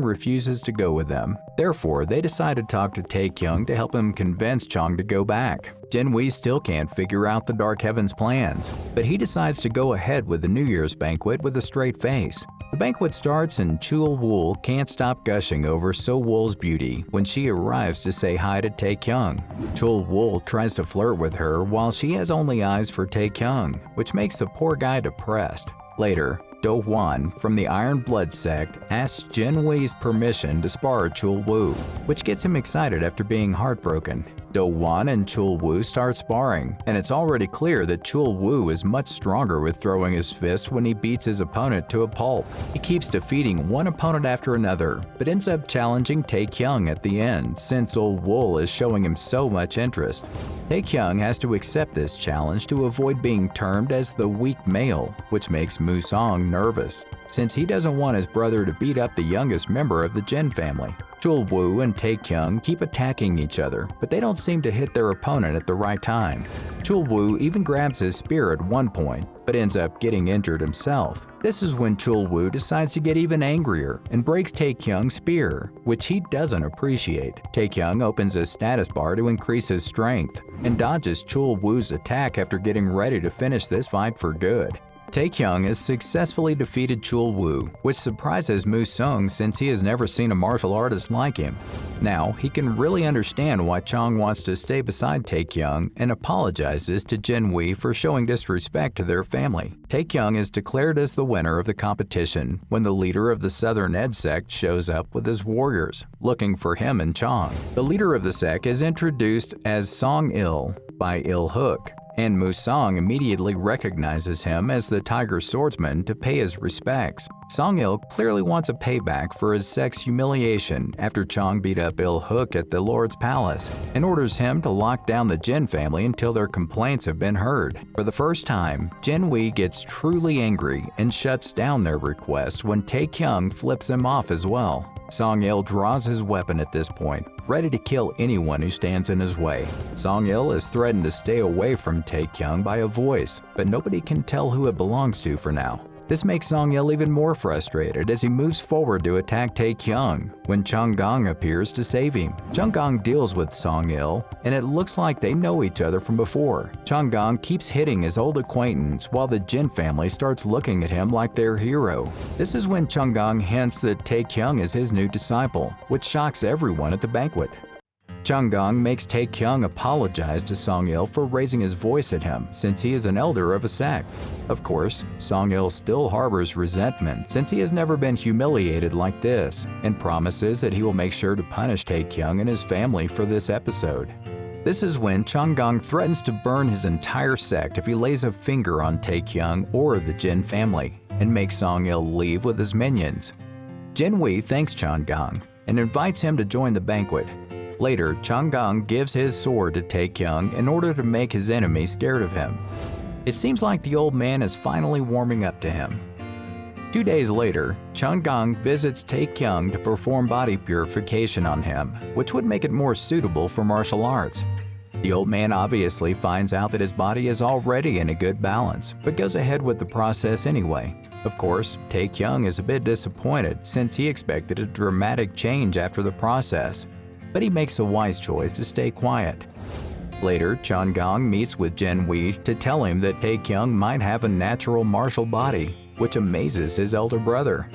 refuses to go with them. Therefore, they decide to talk to Tae-Kyung to help him convince Chung to go back. Jin-wee still can't figure out the Dark Heaven's plans, but he decides to go ahead with the New Year's banquet with a straight face. The banquet starts and Chul-woo can't stop gushing over So-woo's beauty when she arrives to say hi to Tae-Kyung. Chul-woo tries to flirt with her while she has only eyes for Tae-Kyung, which makes the poor guy depressed. Later, Do-hwan from the Iron Blood sect asks Jin-wee's permission to spar Chul-woo, which gets him excited after being heartbroken. Do-won and Chul-woo start sparring, and it's already clear that Chul-woo is much stronger with throwing his fist when he beats his opponent to a pulp. He keeps defeating one opponent after another, but ends up challenging Tae-Kyung at the end since old Wool is showing him so much interest. Tae-Kyung has to accept this challenge to avoid being termed as the weak male, which makes Moo-sung nervous, since he doesn't want his brother to beat up the youngest member of the Jin family. Chul-woo and Tae-Kyung keep attacking each other, but they don't seem to hit their opponent at the right time. Chul-woo even grabs his spear at one point, but ends up getting injured himself. This is when Chul-woo decides to get even angrier and breaks Tae-Kyung's spear, which he doesn't appreciate. Tae-Kyung opens his status bar to increase his strength, and dodges Chul-woo's attack after getting ready to finish this fight for good. Tae-Kyung has successfully defeated Chul-woo, which surprises Moo-sung since he has never seen a martial artist like him. Now, he can really understand why Chang wants to stay beside Tae-Kyung and apologizes to Jin-wee for showing disrespect to their family. Tae-Kyung is declared as the winner of the competition when the leader of the Southern Ed sect shows up with his warriors, looking for him and Chang. The leader of the sect is introduced as Song-il by Il-hook, and Moo-sung immediately recognizes him as the Tiger Swordsman to pay his respects. Song-il clearly wants a payback for his sex humiliation after Chang beat up Il-hook at the Lord's Palace, and orders him to lock down the Jin family until their complaints have been heard. For the first time, Jin-wee gets truly angry and shuts down their request when Tae-Kyung flips him off as well. Song-il draws his weapon at this point, ready to kill anyone who stands in his way. Song-il is threatened to stay away from Tae-Kyung by a voice, but nobody can tell who it belongs to for now. This makes Song-il even more frustrated as he moves forward to attack Tae-Kyung when Chung-gong appears to save him. Chung-gong deals with Song-il, and it looks like they know each other from before. Chung-gong keeps hitting his old acquaintance while the Jin family starts looking at him like their hero. This is when Chung-gong hints that Tae-Kyung is his new disciple, which shocks everyone at the banquet. Chung-gong makes Tae-Kyung apologize to Song-il for raising his voice at him, since he is an elder of a sect. Of course, Song-il still harbors resentment, since he has never been humiliated like this, and promises that he will make sure to punish Tae-Kyung and his family for this episode. This is when Chung-gong threatens to burn his entire sect if he lays a finger on Tae-Kyung or the Jin family, and makes Song-il leave with his minions. Jin-wee thanks Chung-gong and invites him to join the banquet. Later, Chung-gong gives his sword to Tae-Kyung in order to make his enemy scared of him. It seems like the old man is finally warming up to him. 2 days later, Chung-gong visits Tae-Kyung to perform body purification on him, which would make it more suitable for martial arts. The old man obviously finds out that his body is already in a good balance, but goes ahead with the process anyway. Of course, Tae-Kyung is a bit disappointed since he expected a dramatic change after the process, but he makes a wise choice to stay quiet. Later, Chung-gong meets with Jin-wee to tell him that Tae-Kyung might have a natural martial body, which amazes his elder brother.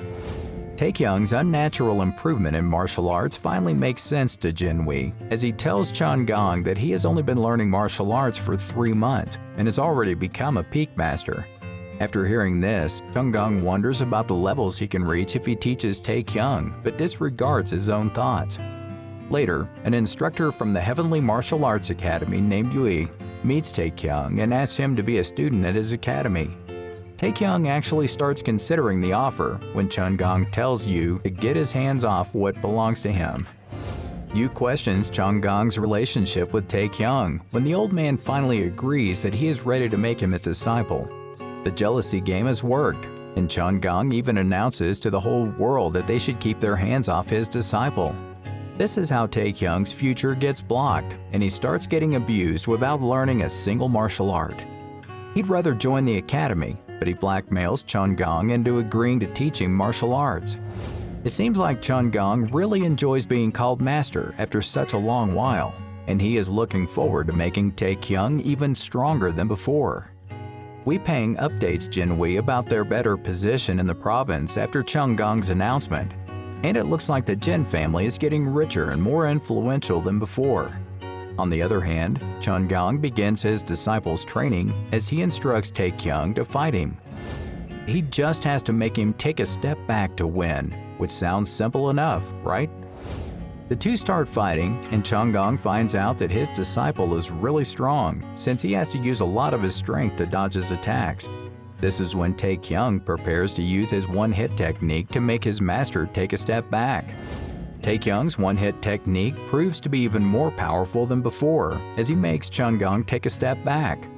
Tae-Kyung's unnatural improvement in martial arts finally makes sense to Jin-wee, as he tells Chung-gong that he has only been learning martial arts for 3 months and has already become a peak master. After hearing this, Chung-gong wonders about the levels he can reach if he teaches Tae-Kyung, but disregards his own thoughts. Later, an instructor from the Heavenly Martial Arts Academy named Yui meets Tae-Kyung and asks him to be a student at his academy. Tae-Kyung actually starts considering the offer when Chung-gong tells Yu to get his hands off what belongs to him. Yu questions Chung-gong's relationship with Tae-Kyung when the old man finally agrees that he is ready to make him his disciple. The jealousy game has worked, and Chung-gong even announces to the whole world that they should keep their hands off his disciple. This is how Tae-Kyung's future gets blocked, and he starts getting abused without learning a single martial art. He'd rather join the academy, but he blackmails Chung-gong into agreeing to teach him martial arts. It seems like Chung-gong really enjoys being called master after such a long while, and he is looking forward to making Tae-Kyung even stronger than before. Wee Peng updates Jin-wee about their better position in the province after Chung-gong's announcement, and it looks like the Jin family is getting richer and more influential than before. On the other hand, Chung-gong begins his disciples' training as he instructs Tae-Kyung to fight him. He just has to make him take a step back to win, which sounds simple enough, right? The two start fighting, and Chung-gong finds out that his disciple is really strong since he has to use a lot of his strength to dodge his attacks. This is when Tae-Kyung prepares to use his one-hit technique to make his master take a step back. Tae-Kyung's one-hit technique proves to be even more powerful than before as he makes Chung-gong take a step back.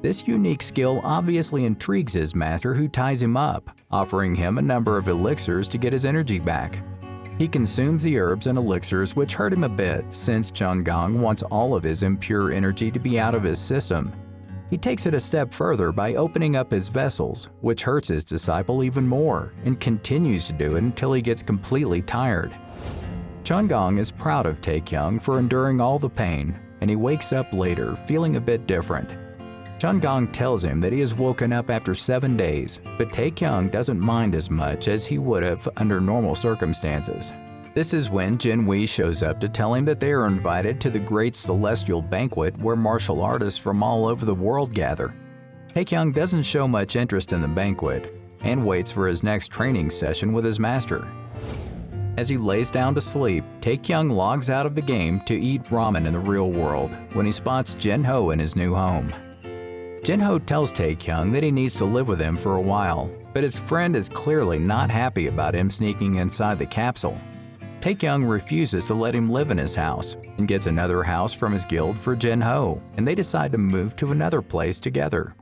This unique skill obviously intrigues his master, who ties him up, offering him a number of elixirs to get his energy back. He consumes the herbs and elixirs, which hurt him a bit since Chung-gong wants all of his impure energy to be out of his system. He takes it a step further by opening up his vessels, which hurts his disciple even more, and continues to do it until he gets completely tired. Chung-gong is proud of Tae-Kyung for enduring all the pain, and he wakes up later feeling a bit different. Chung-gong tells him that he has woken up after 7 days, but Tae-Kyung doesn't mind as much as he would have under normal circumstances. This is when Jin shows up to tell him that they are invited to the great celestial banquet where martial artists from all over the world gather. Tae-Kyung doesn't show much interest in the banquet and waits for his next training session with his master. As he lays down to sleep, Tae-Kyung logs out of the game to eat ramen in the real world when he spots Jin-ho in his new home. Jin-ho tells Tae-Kyung that he needs to live with him for a while, but his friend is clearly not happy about him sneaking inside the capsule. Tae-Kyung refuses to let him live in his house and gets another house from his guild for Jin-ho, and they decide to move to another place together.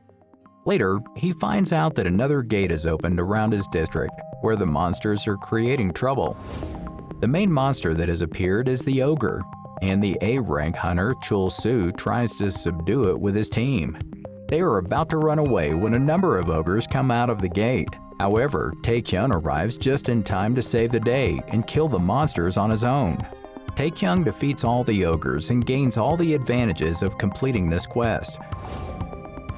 Later, he finds out that another gate is opened around his district, where the monsters are creating trouble. The main monster that has appeared is the ogre, and the A-rank hunter Chul-soo tries to subdue it with his team. They are about to run away when a number of ogres come out of the gate. However, Tae-Kyung arrives just in time to save the day and kill the monsters on his own. Tae-Kyung defeats all the ogres and gains all the advantages of completing this quest.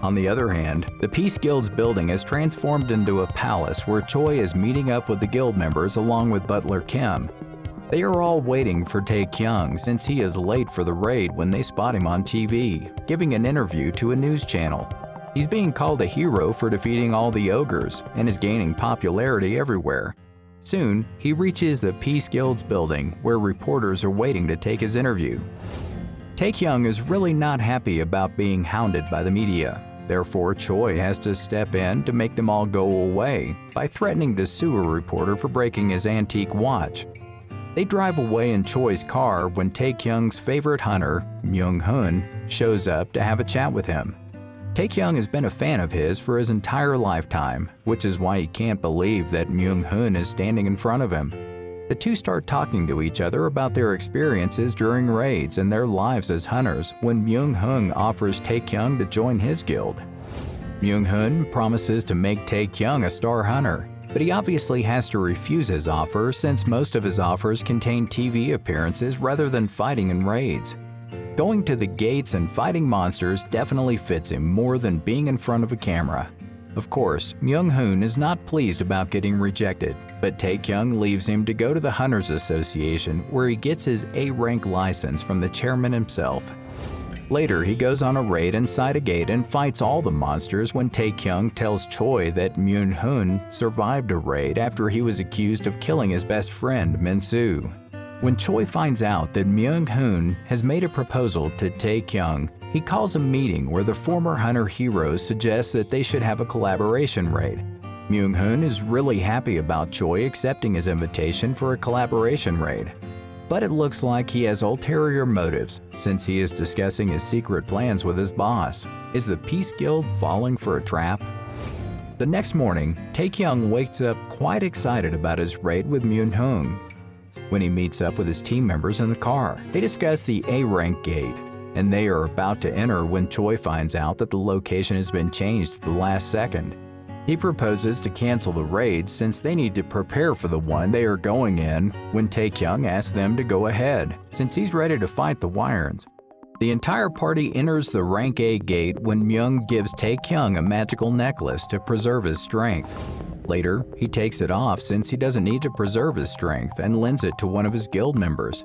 On the other hand, the Peace Guild's building is transformed into a palace where Choi is meeting up with the guild members along with Butler Kim. They are all waiting for Tae-Kyung since he is late for the raid when they spot him on TV, giving an interview to a news channel. He's being called a hero for defeating all the ogres and is gaining popularity everywhere. Soon, he reaches the Peace Guild's building where reporters are waiting to take his interview. Tae-Kyung is really not happy about being hounded by the media. Therefore, Choi has to step in to make them all go away by threatening to sue a reporter for breaking his antique watch. They drive away in Choi's car when Tae-Kyung's favorite hunter, Myung-hun, shows up to have a chat with him. Tae-Kyung has been a fan of his for his entire lifetime, which is why he can't believe that Myung-hun is standing in front of him. The two start talking to each other about their experiences during raids and their lives as hunters when Myung-hun offers Tae-Kyung to join his guild. Myung-hun promises to make Tae-Kyung a star hunter, but he obviously has to refuse his offer since most of his offers contain TV appearances rather than fighting in raids. Going to the gates and fighting monsters definitely fits him more than being in front of a camera. Of course, Myung-hun is not pleased about getting rejected, but Tae-Kyung leaves him to go to the Hunters Association where he gets his A-rank license from the chairman himself. Later, he goes on a raid inside a gate and fights all the monsters when Tae-Kyung tells Choi that Myung-hun survived a raid after he was accused of killing his best friend, Min-soo. When Choi finds out that Myung-hun has made a proposal to Tae-Kyung, he calls a meeting where the former hunter heroes suggest that they should have a collaboration raid. Myung-hun is really happy about Choi accepting his invitation for a collaboration raid. But it looks like he has ulterior motives since he is discussing his secret plans with his boss. Is the Peace Guild falling for a trap? The next morning, Tae-Kyung wakes up quite excited about his raid with Myung-hun. When he meets up with his team members in the car, they discuss the A-rank gate, and they are about to enter when Choi finds out that the location has been changed at the last second. He proposes to cancel the raid since they need to prepare for the one they are going in when Tae-Kyung asks them to go ahead, since he's ready to fight the Wirens. The entire party enters the rank A gate when Myung gives Tae-Kyung a magical necklace to preserve his strength. Later, he takes it off since he doesn't need to preserve his strength and lends it to one of his guild members.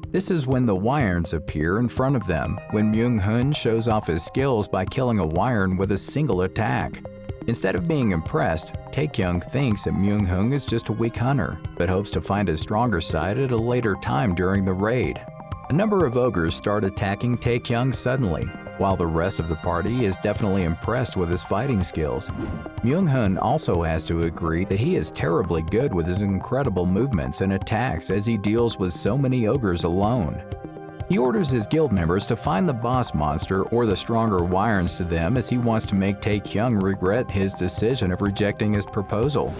This is when the Wirens appear in front of them when Myung-hun shows off his skills by killing a Wiren with a single attack. Instead of being impressed, Tae-Kyung thinks that Myung-hoon is just a weak hunter, but hopes to find his stronger side at a later time during the raid. A number of ogres start attacking Tae-Kyung suddenly, while the rest of the party is definitely impressed with his fighting skills. Myung-hoon also has to agree that he is terribly good with his incredible movements and attacks as he deals with so many ogres alone. He orders his guild members to find the boss monster or the stronger Wyerns to them as he wants to make Tae-Kyung regret his decision of rejecting his proposal.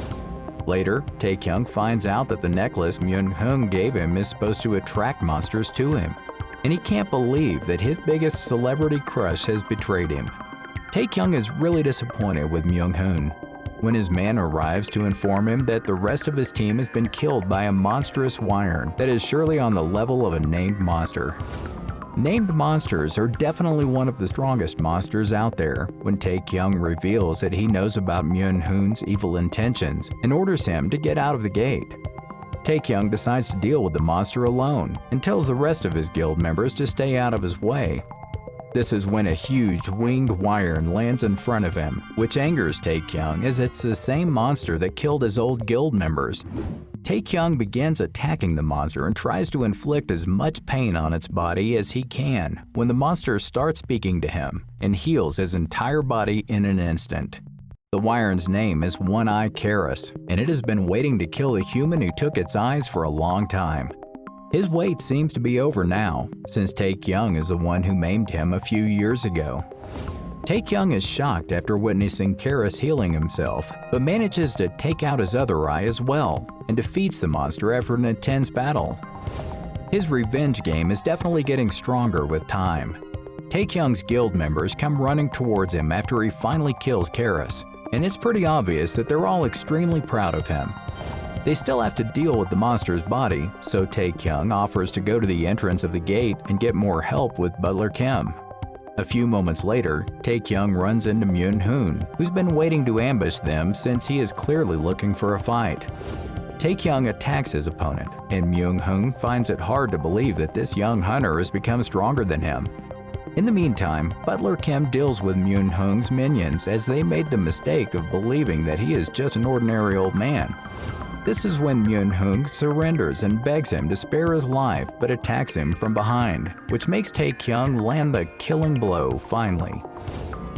Later, Tae-Kyung finds out that the necklace Myung-hoon gave him is supposed to attract monsters to him, and he can't believe that his biggest celebrity crush has betrayed him. Tae-Kyung is really disappointed with Myung-hoon when his man arrives to inform him that the rest of his team has been killed by a monstrous Wyern that is surely on the level of a named monster. Named monsters are definitely one of the strongest monsters out there when Tae-Kyung reveals that he knows about Myung-hoon's evil intentions and orders him to get out of the gate. Tae-Kyung decides to deal with the monster alone and tells the rest of his guild members to stay out of his way. This is when a huge winged Wyern lands in front of him, which angers Tae-Kyung as it's the same monster that killed his old guild members. Tae-Kyung begins attacking the monster and tries to inflict as much pain on its body as he can when the monster starts speaking to him and heals his entire body in an instant. The Wyern's name is One-Eye Karis, and it has been waiting to kill the human who took its eyes for a long time. His wait seems to be over now, since Tae-Kyung is the one who maimed him a few years ago. Tae-Kyung is shocked after witnessing Karis healing himself, but manages to take out his other eye as well, and defeats the monster after an intense battle. His revenge game is definitely getting stronger with time. Tae-Kyung's guild members come running towards him after he finally kills Karis, and it's pretty obvious that they're all extremely proud of him. They still have to deal with the monster's body, so Tae-Kyung offers to go to the entrance of the gate and get more help with Butler Kim. A few moments later, Tae-Kyung runs into Myung-hoon, who's been waiting to ambush them since he is clearly looking for a fight. Tae-Kyung attacks his opponent, and Myung-hoon finds it hard to believe that this young hunter has become stronger than him. In the meantime, Butler Kim deals with Myung-hoon's minions as they made the mistake of believing that he is just an ordinary old man. This is when Myung-hoon surrenders and begs him to spare his life but attacks him from behind, which makes Tae-Kyung land the killing blow finally.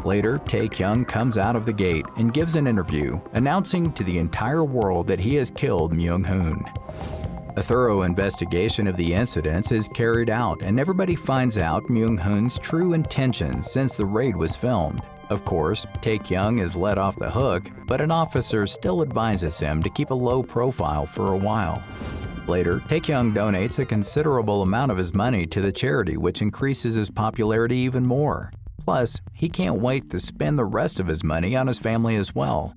Later, Tae-Kyung comes out of the gate and gives an interview, announcing to the entire world that he has killed Myung-hoon. A thorough investigation of the incidents is carried out and everybody finds out Myung-hoon's true intentions since the raid was filmed. Of course, Tae-Kyung is let off the hook, but an officer still advises him to keep a low profile for a while. Later, Tae-Kyung donates a considerable amount of his money to the charity, which increases his popularity even more. Plus, he can't wait to spend the rest of his money on his family as well.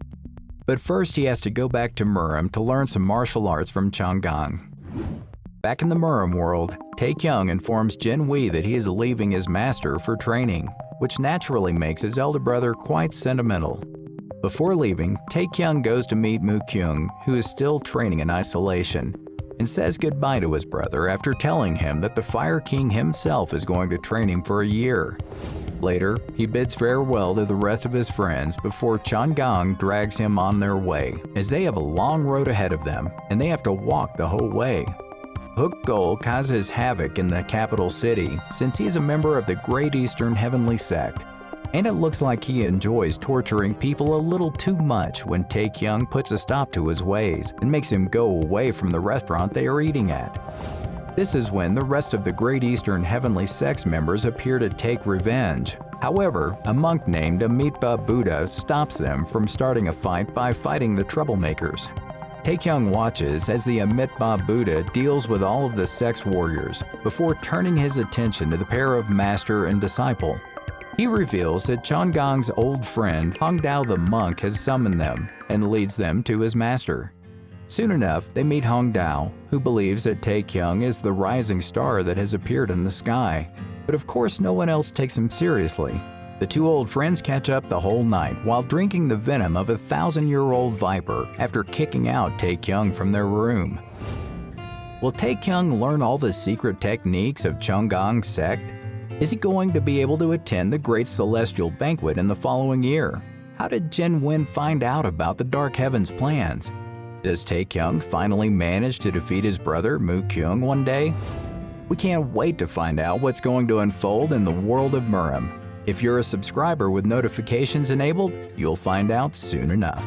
But first he has to go back to Murim to learn some martial arts from Changgang. Back in the Murim world, Tae-Kyung informs Jin Wee that he is leaving his master for training, which naturally makes his elder brother quite sentimental. Before leaving, Tae-Kyung goes to meet Mu-kyung, who is still training in isolation, and says goodbye to his brother after telling him that the Fire King himself is going to train him for a year. Later, he bids farewell to the rest of his friends before Changgang drags him on their way, as they have a long road ahead of them, and they have to walk the whole way. Hook-Gol causes havoc in the capital city since he is a member of the Great Eastern Heavenly Sect, and it looks like he enjoys torturing people a little too much when Tae-Kyung puts a stop to his ways and makes him go away from the restaurant they are eating at. This is when the rest of the Great Eastern Heavenly Sect's members appear to take revenge. However, a monk named Amitabha Buddha stops them from starting a fight by fighting the troublemakers. Tae-Kyung watches as the Amitabha Buddha deals with all of the sect's warriors before turning his attention to the pair of master and disciple. He reveals that Changgang's old friend Hongdao the monk has summoned them and leads them to his master. Soon enough, they meet Hongdao, who believes that Tae-Kyung is the rising star that has appeared in the sky, but of course no one else takes him seriously. The two old friends catch up the whole night while drinking the venom of a 1,000-year-old viper after kicking out Tae-Kyung from their room. Will Tae-Kyung learn all the secret techniques of Changgang's sect? Is he going to be able to attend the Great Celestial Banquet in the following year? How did Jin Win find out about the Dark Heaven's plans? Does Tae-Kyung finally manage to defeat his brother Moo-kyung one day? We can't wait to find out what's going to unfold in the world of Murim. If you're a subscriber with notifications enabled, you'll find out soon enough.